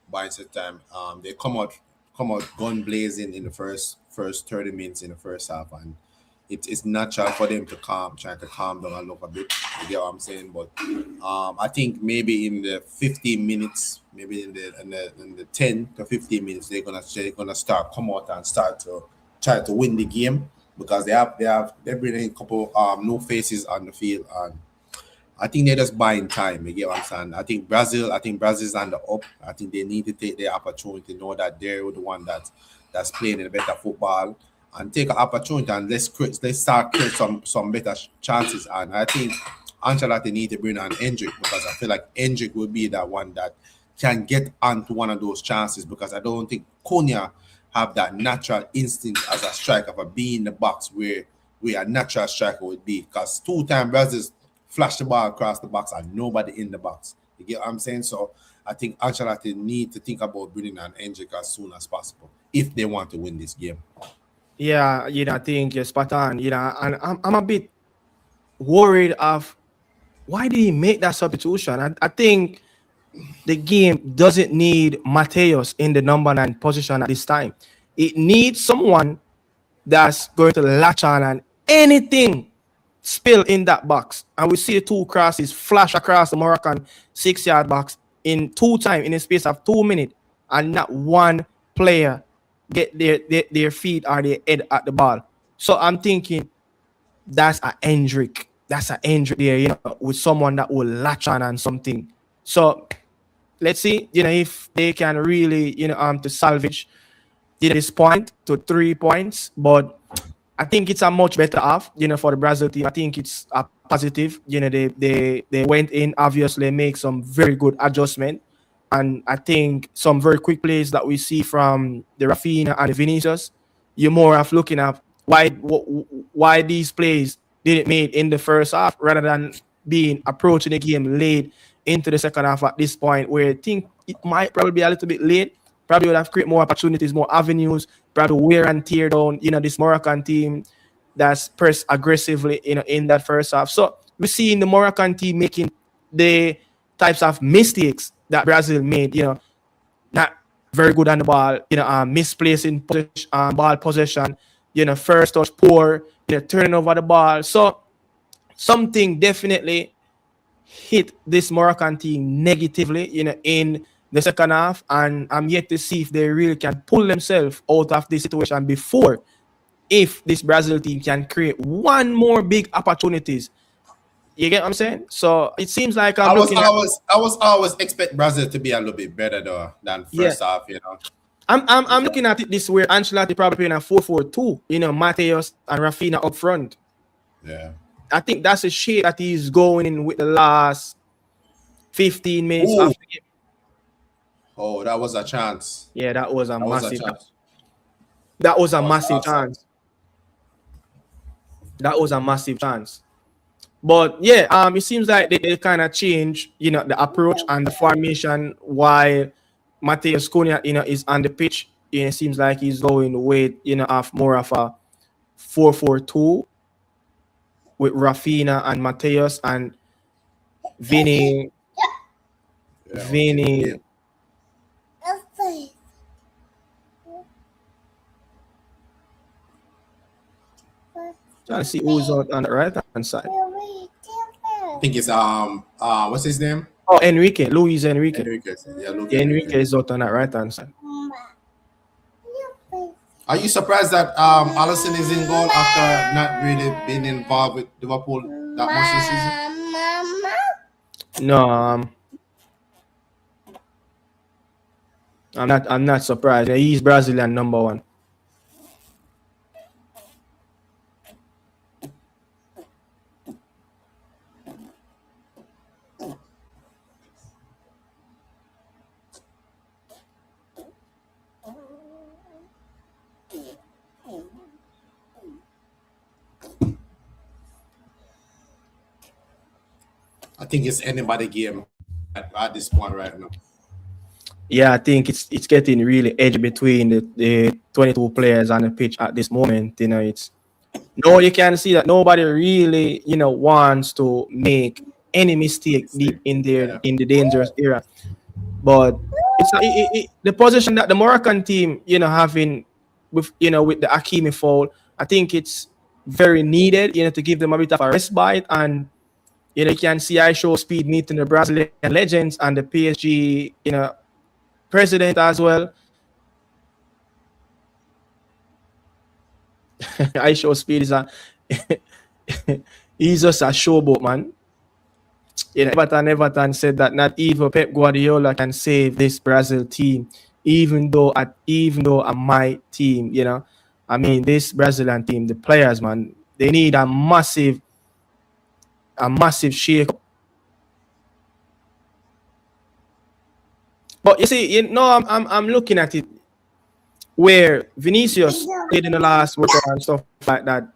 buying some time. They come out gun blazing in the first 30 minutes in the first half, and it's natural for them to trying to calm down and look a bit. You get what I'm saying? But I think maybe in the 15 minutes, maybe in the 10 to 15 minutes, they're gonna start come out and start to try to win the game because they're bringing a couple new faces on the field, and I think they're just buying time. You get what I'm saying? I think Brazil's on the up. I think they need to take their opportunity, know that they're the one that's playing in a better football, and take an opportunity and let's start create some better chances. And I think Ancelotti need to bring on Hendrick because I feel like Hendrick will be that one that can get onto one of those chances because I don't think Konya have that natural instinct as a striker for being in the box where a natural striker would be. Because 2 times Brazil's flash the ball across the box and nobody in the box. You get what I'm saying? So I think Ancelotti need to think about bringing an Hendrick as soon as possible if they want to win this game. Yeah, I think you're spot on, and I'm a bit worried of why did he make that substitution. I think the game doesn't need Mateus in the number 9 position at this time. It needs someone that's going to latch on and anything spill in that box. And we see the two crosses flash across the Moroccan 6 yard box in 2 times in a space of 2 minutes, and not one player get their feet or their head at the ball. So I'm thinking that's a Hendrick. That's a Hendrick there, with someone that will latch on something. So let's see, if they can really, to salvage this point to 3 points. But I think it's a much better half, for the Brazil team. I think it's a positive. They went in, obviously make some very good adjustment. And I think some very quick plays that we see from the Rafinha and the Vinicius, you're more of looking at why these plays didn't made in the first half rather than being approaching the game late into the second half at this point, where I think it might probably be a little bit late. Probably would have created more opportunities, more avenues, probably wear and tear down, this Moroccan team that's pressed aggressively, in that first half. So we see in the Moroccan team making the types of mistakes that Brazil made. Not very good on the ball. Misplacing ball possession. First touch poor. Turning over the ball. So something definitely hit this Moroccan team negatively, in the second half, and I'm yet to see if they really can pull themselves out of this situation before, if this Brazil team can create one more big opportunities. You get what I'm saying? So it seems like I'm looking at. I was always expect Brazil to be a little bit better though than Yeah, first half. I'm looking at it this way. Ancelotti probably playing a 4-4-2. Mateus and Rafinha up front. Yeah. I think that's a shape that he's going in with the last 15 minutes Ooh. of the game. Oh, that was a chance. Yeah, that was a massive. chance. That was a That was massive awesome. chance. That was a massive chance. But yeah, it seems like they kind of change, the approach and the formation while Mateus Cunha, is on the pitch. It seems like he's going with, of more of a 4-4-2 with Rafinha and Mateus and Vinny. Yeah, Vinny. Trying to see who's on the right hand side. I think it's what's his name? Oh, Enrique, Luis Enrique. Yeah, Enrique is out on that right hand side. Are you surprised that Alisson is in goal after not really being involved with Liverpool that much this season? No, I'm not surprised. He's Brazilian number one. I think it's anybody game at this point right now. Yeah, I think it's getting really edgy between the 22 players on the pitch at this moment. You can see that nobody really, wants to make any mistake deep in there in the dangerous era. But it's the position that the Moroccan team, having with with the Hakimi foul, I think it's very needed, to give them a bit of a respite. And you can see I show speed meeting the Brazilian legends and the PSG, president as well. I show speed is he's just a showboat, man. Everton said that not even Pep Guardiola can save this Brazil team, even though a my team, I mean this Brazilian team, the players, man, they need a massive shake. But you see, I'm looking at it where Vinicius played in the last World Cup and stuff like that.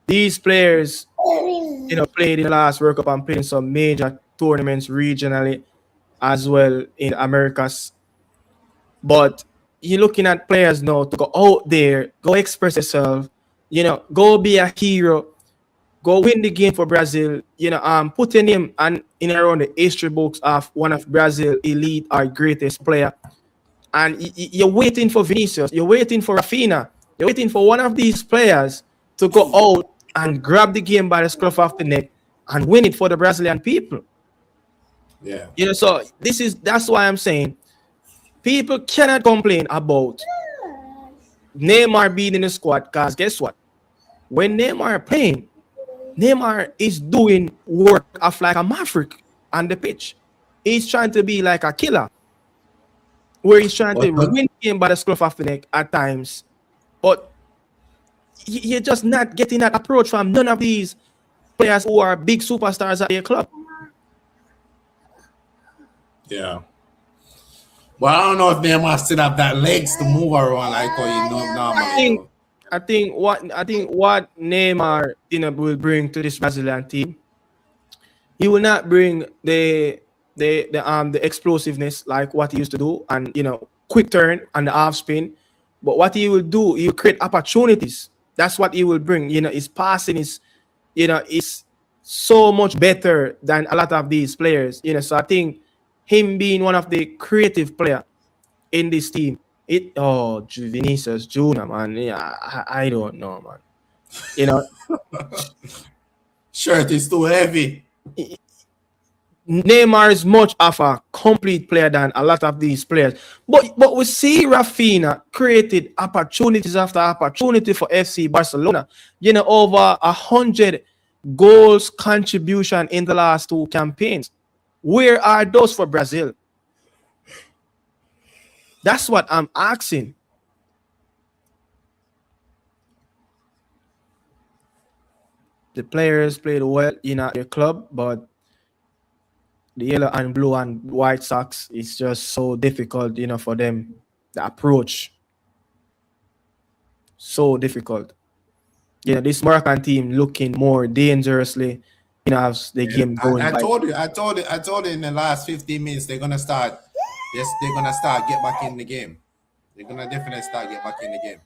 These players, played in the last World Cup and played in some major tournaments regionally as well in the Americas. But you're looking at players now to go out there, go express yourself, go be a hero, go win the game for Brazil, put your name in around the history books of one of Brazil elite or greatest player. And you're waiting for Vinicius, you're waiting for Rafinha, you're waiting for one of these players to go out and grab the game by the scruff of the neck and win it for the Brazilian people. Yeah. So that's why I'm saying people cannot complain about Neymar being in the squad, because guess what? When Neymar playing, Neymar is doing work of like a maverick on the pitch. He's trying to be like a killer, where he's trying to win the game by the scruff of the neck at times. But you're just not getting that approach from none of these players who are big superstars at their club. Yeah. Well, I don't know if Neymar still have that legs to move around like normally. I think what Neymar will bring to this Brazilian team, he will not bring the explosiveness like what he used to do, and quick turn and the half spin. But what he will do, he will create opportunities. That's what he will bring. His passing is, his so much better than a lot of these players. So I think him being one of the creative player in this team, Vinicius Junior, man. Yeah, I don't know, man. You know, Shirt is too heavy. Neymar is much of a complete player than a lot of these players. But we see Rafinha created opportunities after opportunity for FC Barcelona. Over 100 goals contribution in the last 2 campaigns. Where are those for Brazil? That's what I'm asking. The players played well in their club, but the yellow and blue and white socks is just so difficult, for them. The approach, so difficult. This Moroccan team looking more dangerously, as the game going by. I told you in the last 15 minutes they're gonna start. Yes, they're gonna start get back in the game. They're gonna definitely start get back in the game.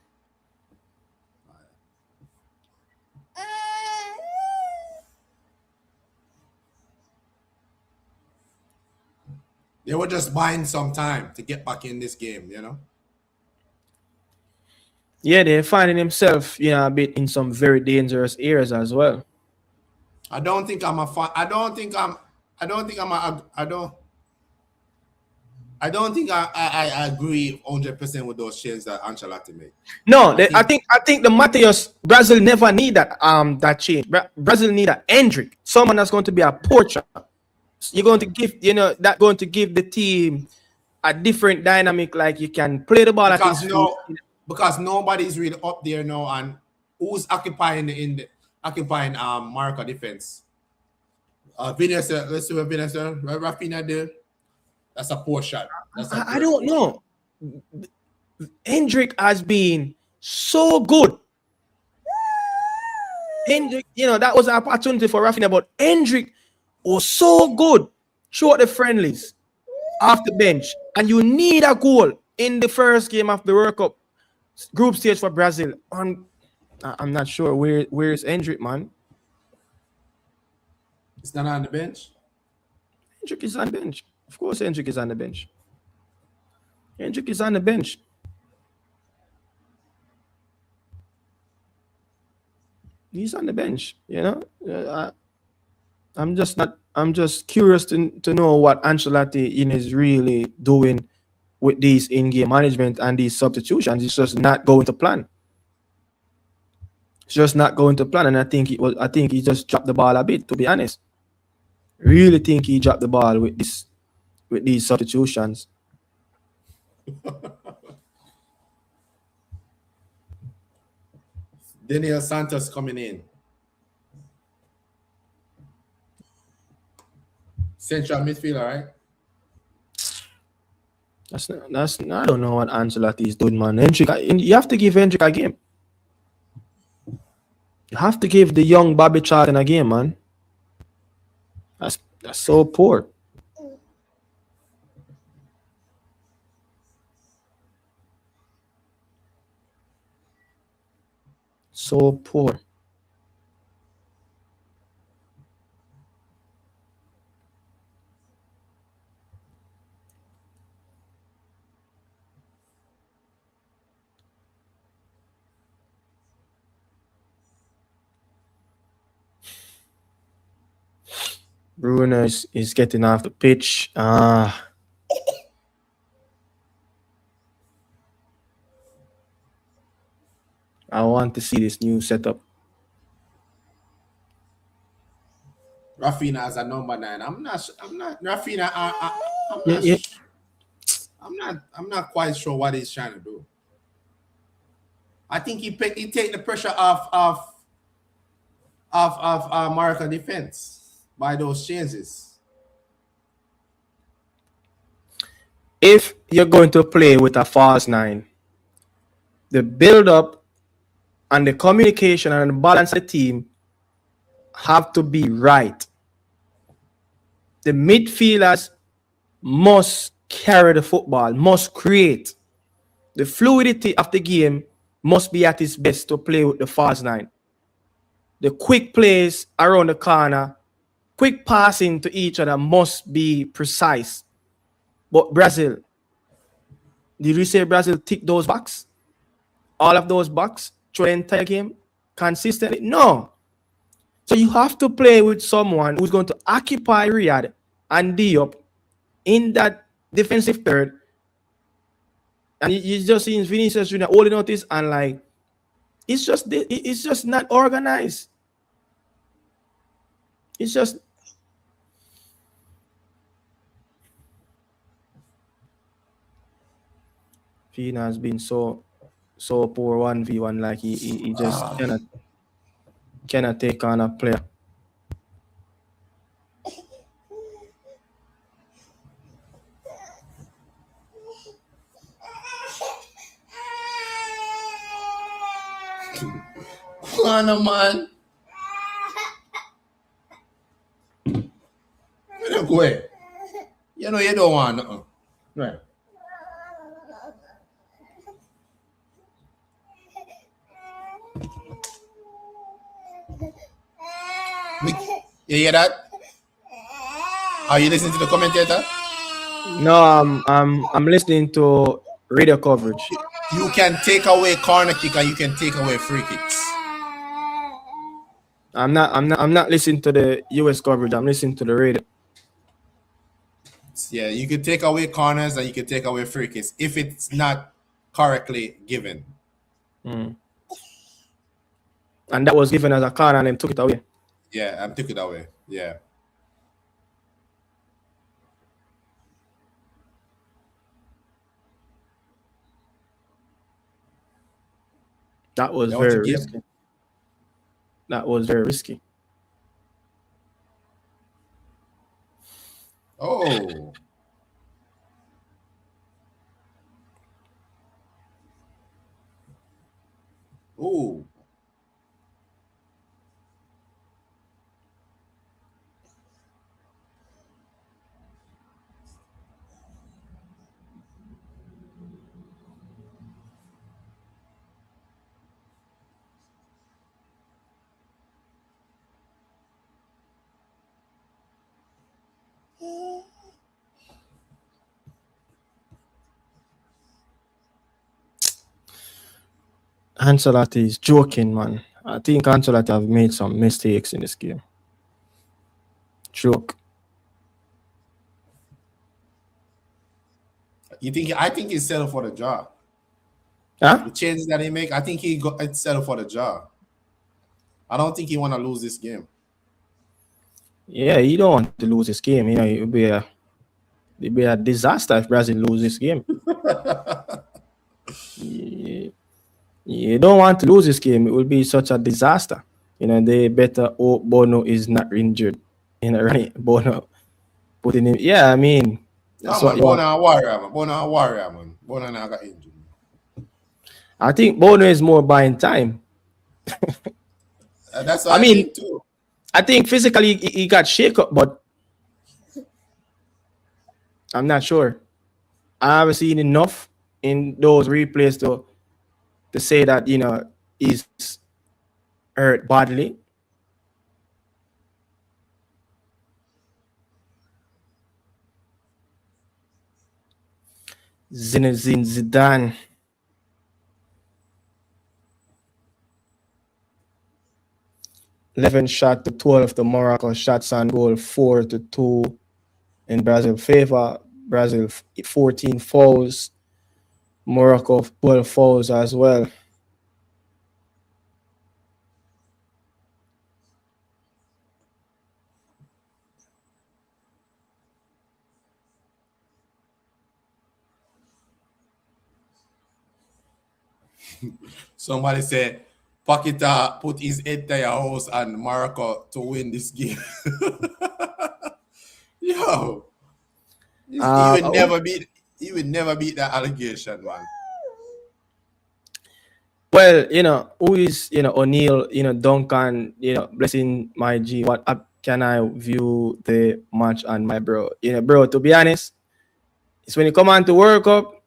They were just buying some time to get back in this game, Yeah, they're finding themselves, a bit in some very dangerous areas as well. I don't think I'm a fan. I don't think I agree 100% with those changes that Ancelotti made. No, I think the Mateus Brazil never need that change. Brazil need a Hendrick, someone that's going to be a poacher. You're going to give, that going to give the team a different dynamic. Like you can play the ball because nobody's really up there now, and who's occupying Marca defense. Vinicius, let's see what Vinicius, Rafinha did. That's a poor shot. I don't know. Hendrick has been so good. Hendrick, that was an opportunity for Rafinha, but Hendrick was so good throughout the friendlies, off the bench, and you need a goal in the first game of the World Cup group stage for Brazil. I'm not sure where's Hendrick, man. It's not on the bench. Hendrick is on the bench. Of course, Hendrick is on the bench. Hendrick is on the bench. He's on the bench. I'm just curious to know what Ancelotti is really doing with these in-game management and these substitutions. It's just not going to plan. It's just not going to plan, and I think he just dropped the ball a bit, to be honest. Really think he dropped the ball with these substitutions. Daniel Santos coming in. Central midfielder, right? I don't know what Ancelotti is doing, man. You have to give Hendrick a game. You have to give the young Bobby Charlton a game, man. That's so poor. So poor. Bruno is getting off the pitch. I want to see this new setup. Rafinha as a number 9. I'm not Rafinha. I'm not quite sure what he's trying to do. I think he take the pressure off Morocco defense by those changes. If you're going to play with a false 9, the build-up and the communication and the balance of the team have to be right. The midfielders must carry the football, must create. The fluidity of the game must be at its best to play with the false 9. the quick plays around the corner, quick passing to each other must be precise. But Brazil, did you say Brazil tick those boxes? All of those boxes through the entire game consistently? No. So you have to play with someone who's going to occupy Riyadh and Diop in that defensive third. And you just see Vinicius Junior holding out this and like it's just not organized. It's just Fina has been so poor 1v1, like he just cannot take on a player. Come on, man. Go away. You know you don't want nothing. Right. You hear that? Are you listening to the commentator? No, I'm listening to radio coverage. You can take away corner kick and you can take away free kicks. I'm not listening to the US coverage. I'm listening to the radio. Yeah, you can take away corners and you can take away free kicks if it's not correctly given. And that was given as a corner and then took it away. Yeah, I took it away. Yeah. That was very risky. That was very risky. Oh. Oh. Ancelotti is joking, man. I think Ancelotti have made some mistakes in this game. Joke. I think he's settled for the draw. Huh? The changes that he make, I think he settled for the draw. I don't think he want to lose this game. Yeah, you don't want to lose this game. You know, it'd be a disaster if Brazil lose this game. You don't want to lose this game. It will be such a disaster. You know, they better hope Bono is not injured. You know, right? Bono putting him. Yeah, I mean, that's what Bono a warrior, man. Bono a warrior, man. Bono now got injured. I think Bono is more buying time. That's what I mean, think too. I think physically he got shaken up, but I'm not sure. I haven't seen enough in those replays to say that, you know, he's hurt badly. Zinedine Zidane. $11 shot to 12 to Morocco shots on goal, 4-2 in Brazil favor. Brazil 14 fouls. Morocco 12 fouls as well. Somebody said Paqueta put his entire house on Morocco to win this game. Yo, he would never beat that allegation, man. Well, you know, who is, you know, O'Neal, you know, Duncan, you know, blessing my G. What up can I view the match on my bro? You know, bro, to be honest, it's when you come on to World Cup,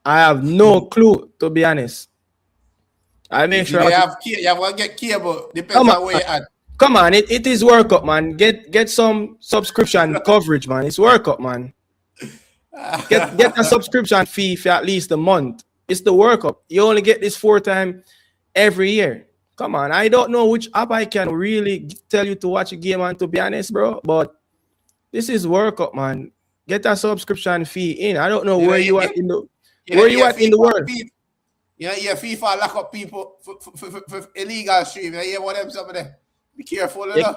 I have no clue, to be honest. I make If you sure. have you have to get cable. Depends Come on, on where you at. come on. It is World Cup, man. Get some subscription coverage, man. It's World Cup, man. Get a subscription fee for at least a month. It's the World Cup. You only get this 4 times every year. Come on. I don't know which app I can really tell you to watch a game on, to be honest, bro. But this is World Cup, man. Get a subscription fee in. I don't know where you at in the in the world. Yeah, FIFA lock up people for illegal stream. Yeah, what them some of them. Be careful, Yeah.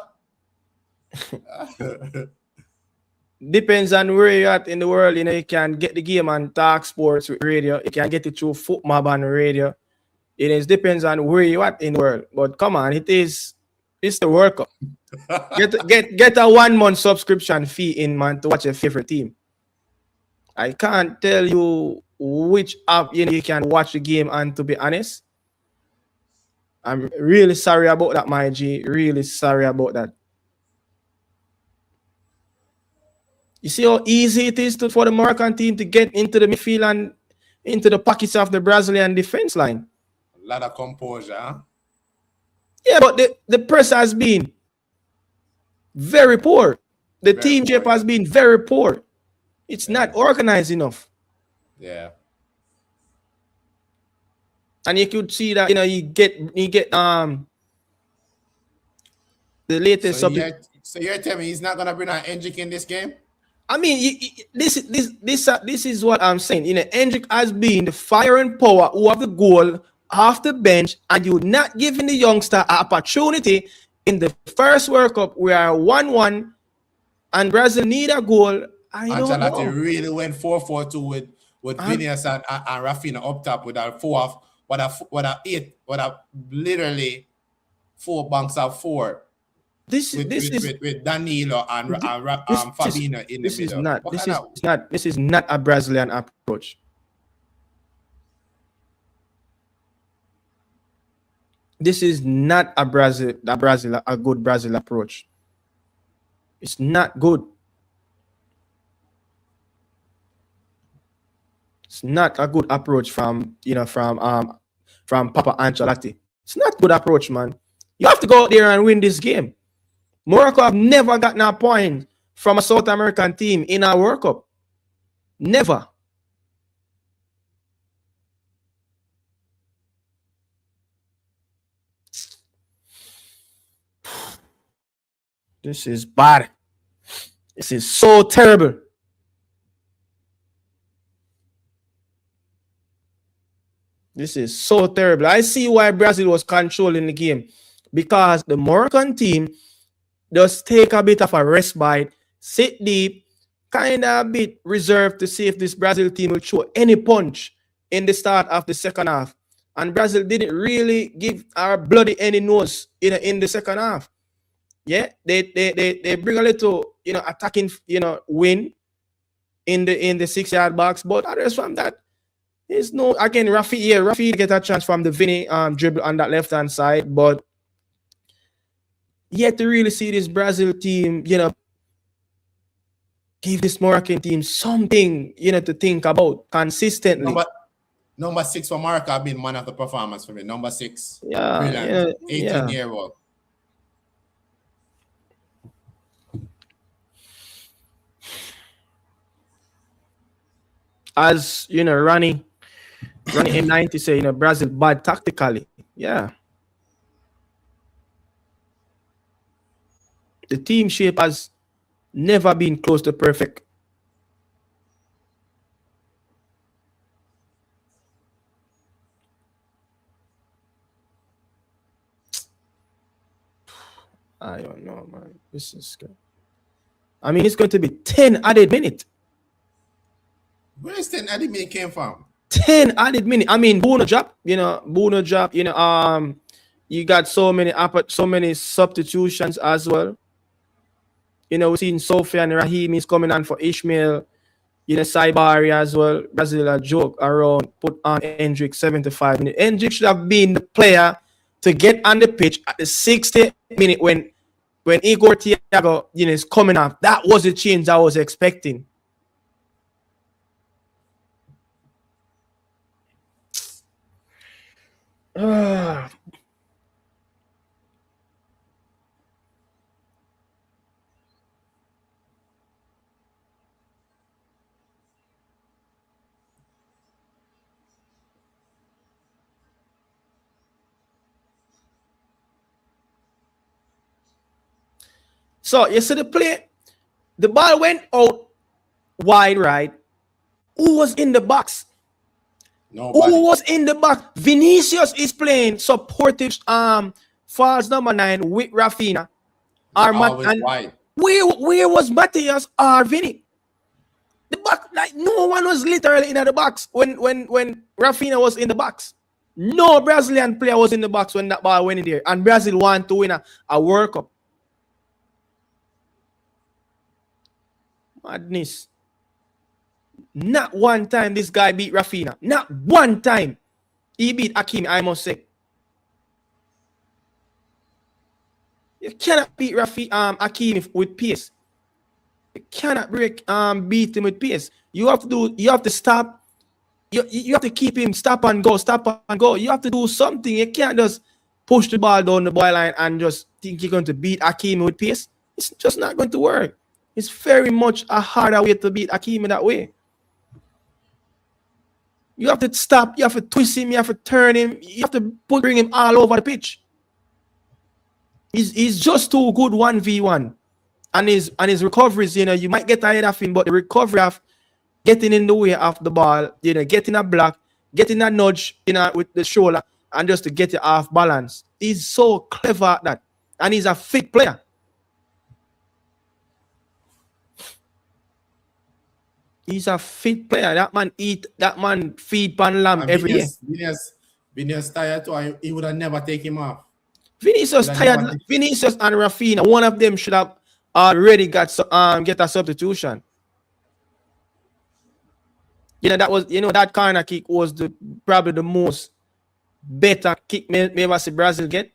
Depends on where you're at in the world. You know, you can get the game on Talk Sports with radio. You can get it through Footmob on radio. It depends on where you're at in the world. But come on, it's the World Cup. Get a 1 month subscription fee in, man, to watch your favorite team. I can't tell you which app you can watch the game on, to be honest. I'm really sorry about that, my G. Really sorry about that. You see how easy it is for the Moroccan team to get into the midfield and into the pockets of the Brazilian defense line. A lot of composure, huh? Yeah, but the press has been very poor. The team shape has been very poor. It's not organized enough. Yeah. And you could see that, you know, you get the latest subject. So you're telling me he's not gonna bring out Hendrick in this game? I mean, this is what I'm saying. You know, Hendrick has been the fire and power who have the goal off the bench, and you're not giving the youngster an opportunity in the first World Cup. We are 1-1, and Brazil need a goal. Ancelotti really went 4-4-2 with Vinicius and Rafinha up top with a literally 4 banks of 4. This is with Danilo and Fabinho in the middle. This is not a Brazilian approach. This is not a good Brazil approach. It's not good. It's not a good approach from Papa Ancelotti. It's not a good approach, man. You have to go out there and win this game. Morocco have never gotten a point from a South American team in our World Cup. Never. This is bad. This is so terrible. This is so terrible. I see why Brazil was controlling the game, because the Moroccan team just take a bit of a respite, sit deep, kind of a bit reserved to see if this Brazil team will show any punch in the start of the second half. And Brazil didn't really give our bloody any nose in the second half. Yeah, they bring a little, attacking, win in the 6-yard box, but others from that, there's no, again, Rafi get a chance from the Vinny dribble on that left-hand side, but yet to really see this Brazil team, give this Moroccan team something, to think about consistently. Number 6 for Morocco have been man of the performance for me. Number 6. Yeah. 18-year-old. As Ronnie in 90 say, Brazil bad tactically. Yeah. The team shape has never been close to perfect. I don't know, man. This is good. I mean, it's going to be 10 added minutes. Where is 10 added minute came from? 10 added minutes. I mean, Bruno drop. You got so many substitutions as well. We've seen Sophie and Raheem is coming on for Ishmael. Saibari as well. Brazil a joke around, put on Hendrick 75 minutes. Hendrick should have been the player to get on the pitch at the 60th minute when Igor Thiago is coming off. That was the change I was expecting. Ah, so you see the play, the ball went out wide right. Who was in the box? Who Nobody. was in the box? Vinicius is playing supportive false number 9 with Rafinha. He Armat always and wide. where was Matthias or Vinny? The box, like no one was literally in the box when Rafinha was in the box. No Brazilian player was in the box when that ball went in there. And Brazil want to win a World Cup. Madness. Not one time this guy beat Rafinha. Not one time. He beat Hakimi, I must say. You cannot beat Hakimi with pace. You cannot beat him with pace. You have to stop. You have to keep him stop and go, stop and go. You have to do something. You can't just push the ball down the byline and just think you're going to beat Hakimi with pace. It's just not going to work. It's very much a harder way to beat Hakimi that way. You have to stop. You have to twist him. You have to turn him. You have to bring him all over the pitch. He's just too good 1v1. And his recoveries, you might get tired of him, but the recovery of getting in the way of the ball, getting a block, getting a nudge, with the shoulder, and just to get it off balance. He's so clever at that. And he's a fit player. He's a fit player. That man feed pan lamb And every day. Vinicius tired too. He would have never take him off. Vinicius tired. Vinicius and Rafinha, one of them should have already get a substitution. That corner kick was probably the most better kick me ever see Brazil get.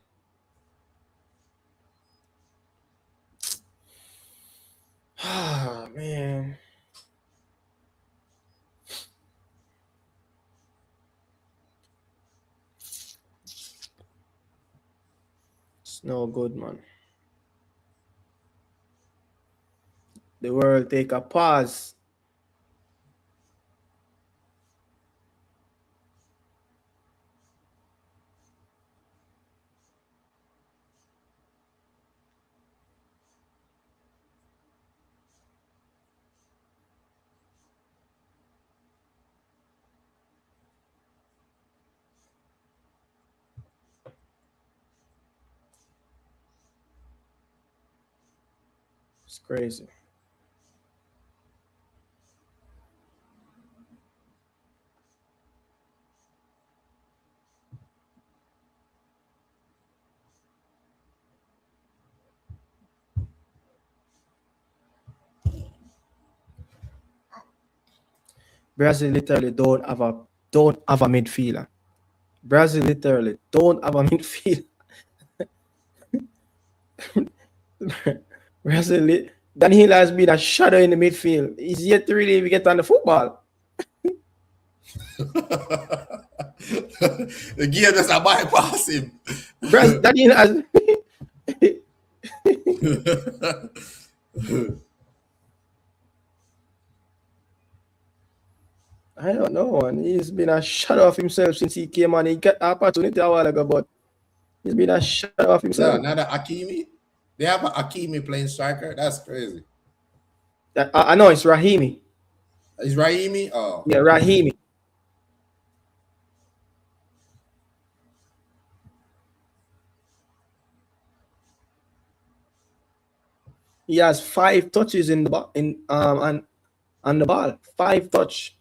Ah, man. It's no good, man. The world take a pause. It's crazy. Brazil literally don't have a midfielder. Brazil literally don't have a midfielder. Brazil, Danilo has been a shadow in the midfield. He's yet to really get on the football. The game just a bypass him. Danilo has. I don't know, and he's been a shadow of himself since he came on. He got an opportunity a while ago, but he's been a shadow of himself. Another Hakimi. They have a Hakimi playing striker. That's crazy. I know it's Rahimi. Is Raimi? Oh, Yeah, Rahimi. He has 5 touches in the on the ball. 5 touch.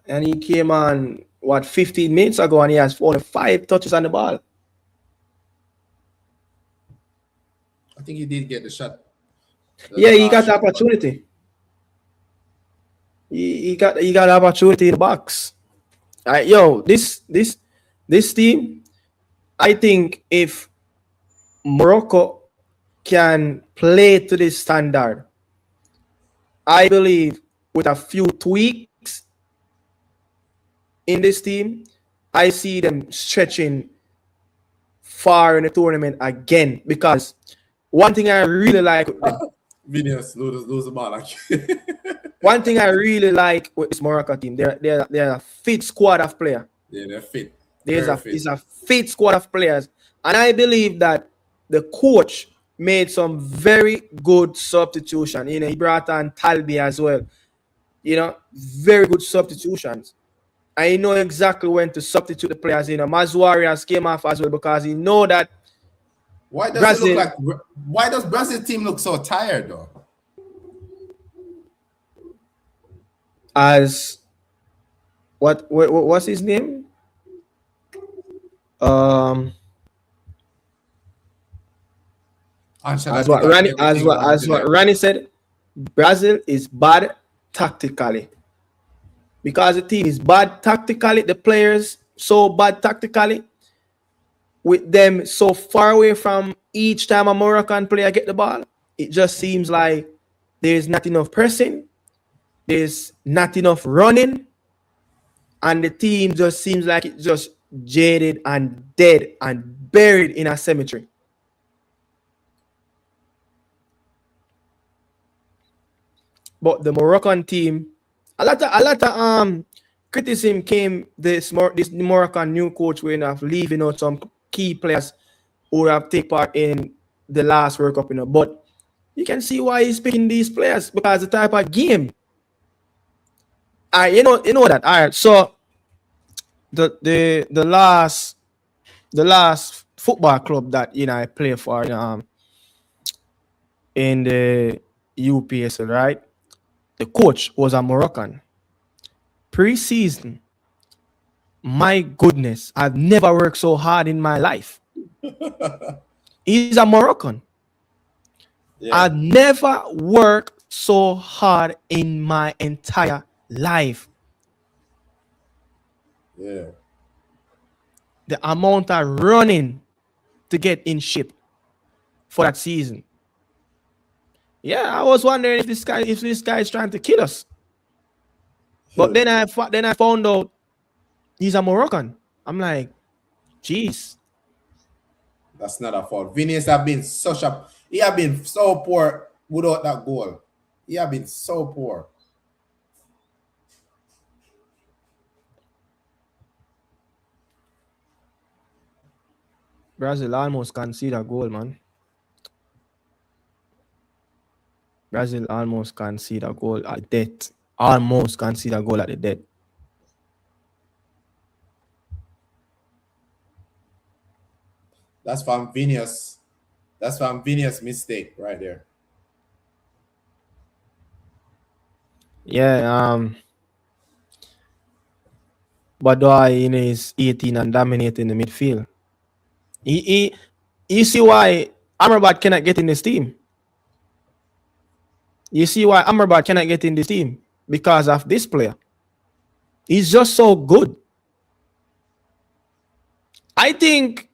And he came on 15 minutes ago, and he has only 5 touches on the ball. I think he did get the shot. Yeah, he got the opportunity. He got the opportunity in the box. This team, I think if Morocco can play to this standard, I believe with a few tweaks in this team, I see them stretching far in the tournament again because one thing I really like with them, Venus lose the ball. one thing I really like with this Morocco team, they're a fit squad of players. Yeah, they're fit. There's Very a fit. it's a fit squad of players, and I believe that the coach made some very good substitution. You know, he brought on Talbi as well. You know, very good substitutions. I know exactly when to substitute the players. You know, Mazuari has came off as well because he know that Why does it look Brazil like? Why does Brazil team look so tired though? as what's his name? Um, as Ancelotti what got Rani everything wrong as what today. Rani said, Brazil is bad tactically. Because the team is bad tactically, the players so bad tactically, with them so far away from each time a Moroccan player get the ball, it just seems like there's not enough pressing, there's not enough running, and the team just seems like it's just jaded and dead and buried in a cemetery. But the Moroccan team, a lot of criticism came this Moroccan new coach when of leaving out some key players who have take part in the last World Cup, you know. But you can see why he's picking these players because the type of game. You know that. All right. So the last football club that I play for in the UPSL, right? The coach was a Moroccan. Pre-season, my goodness, I've never worked so hard in my life. He's a Moroccan. Yeah, I've never worked so hard in my entire life. yeah. The amount of running to get in shape for that season. Yeah, I was wondering if this guy is trying to kill us. But then I found out he's a Moroccan. I'm like, jeez. That's not a fault. Venus have been he have been so poor without that goal. He have been so poor. Brazil almost conceded a goal, man. Brazil almost conceded a goal at the death. Almost conceded a goal at the death. That's from Venus. That's from Venus mistake right there. Yeah, Badoy is 18 and dominating the midfield. He you see why Amrabat cannot get in this team. You see why Amrabat cannot get in this team because of this player. He's just so good. I think,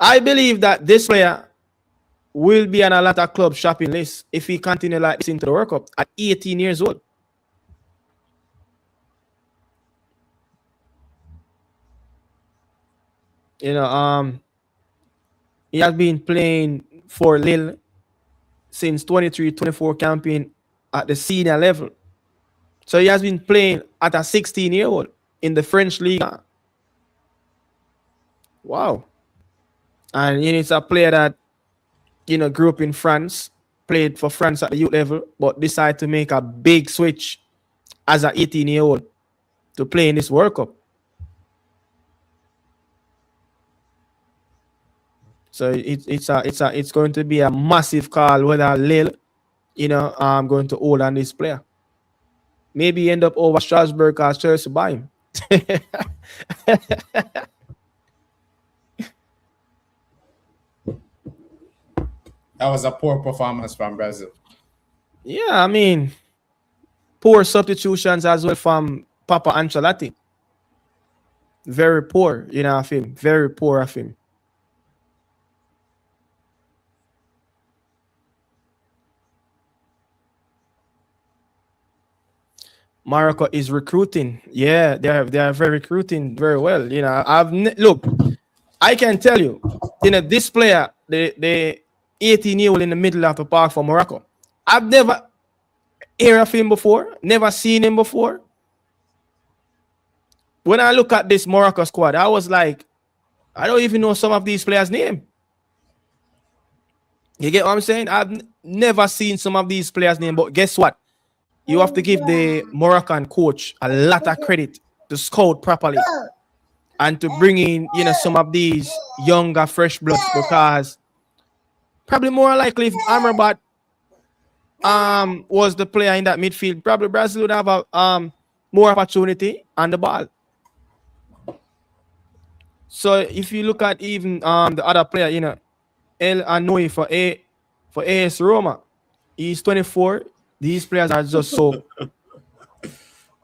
I believe that this player will be on a lot of club shopping lists if he continue like this into the World Cup at 18 years old. You know, he has been playing for Lille since 23-24 campaign at the senior level. So he has been playing at a 16-year-old in the French league. Wow. And it's a player that grew up in France, played for France at the youth level, but decided to make a big switch as an 18-year-old to play in this World Cup. So it's going to be a massive call whether Lille, I'm going to hold on this player. Maybe end up over Strasbourg because Chelsea buy him. That was a poor performance from Brazil. Yeah, I mean, poor substitutions as well from Papa Ancelotti. Very poor, of him. Very poor of him. Morocco is recruiting. Yeah, they are very recruiting very well. Look, I can tell you, this player, the 18-year-old in the middle of the park for Morocco. I've never heard of him before, never seen him before. When I look at this Morocco squad, I was like, I don't even know some of these players' name. You get what I'm saying? I've never seen some of these players' name, but guess what? You have to give the Moroccan coach a lot of credit to scout properly and to bring in, some of these younger, fresh bloods, because probably more likely if Amrabat was the player in that midfield, probably Brazil would have a more opportunity on the ball. So if you look at even the other player, El Anoui for AS Roma, he's 24. These players are just so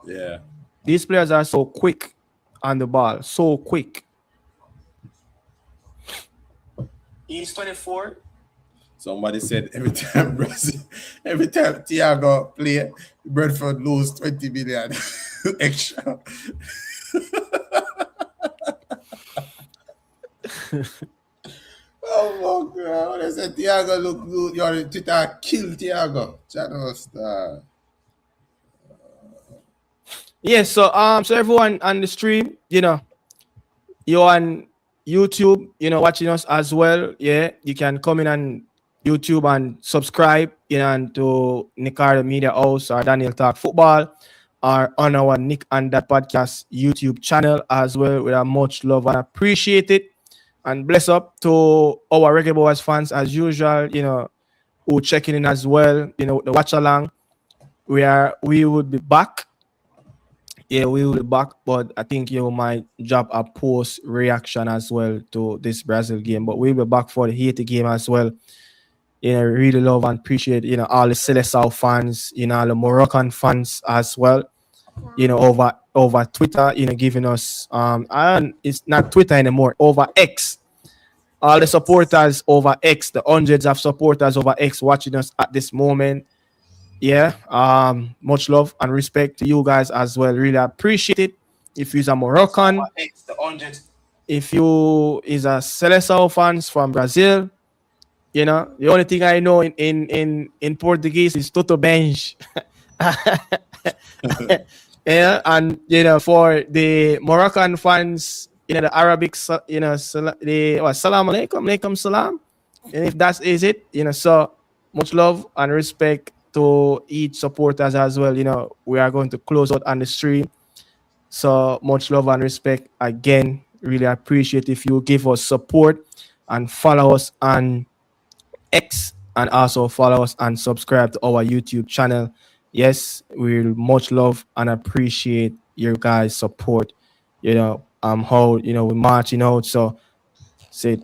Yeah. these players are so quick on the ball, so quick. He's 24. Somebody said every time Thiago play, Brentford lose 20 million extra. Oh my God! When I said Thiago look good, you're on Twitter, kill Thiago. Channel star. Yes, so everyone on the stream, you're on YouTube, watching us as well. Yeah, you can come in on YouTube and subscribe, and to Nicardo Media House or Daniel Talk Football, or on our Nick and That Podcast YouTube channel as well. We are much love and appreciate it. And bless up to our Reggae Boys fans as usual, who checking in as well, the watch along. We would be back. Yeah, we will be back, but I think you might drop a post reaction as well to this Brazil game. But we'll be back for the Haiti game as well. Really love and appreciate, all the Seleção fans, all the Moroccan fans as well, over Twitter, giving us and it's not Twitter anymore, over X. All the supporters over X, the hundreds of supporters over X watching us at this moment. Yeah, much love and respect to you guys as well. Really appreciate it. If you're a Moroccan, if you is a Seleção fans from Brazil, the only thing I know in Portuguese is Toto Benj. Yeah, and for the Moroccan fans, the Arabic, the salam alaikum, alaikum salam, and if that is it, so much love and respect to each supporters as well. We are going to close out on the stream, so much love and respect again. Really appreciate if you give us support and follow us on X, and also follow us and subscribe to our YouTube channel. Yes, we much love and appreciate your guys' support. How we marching out. So say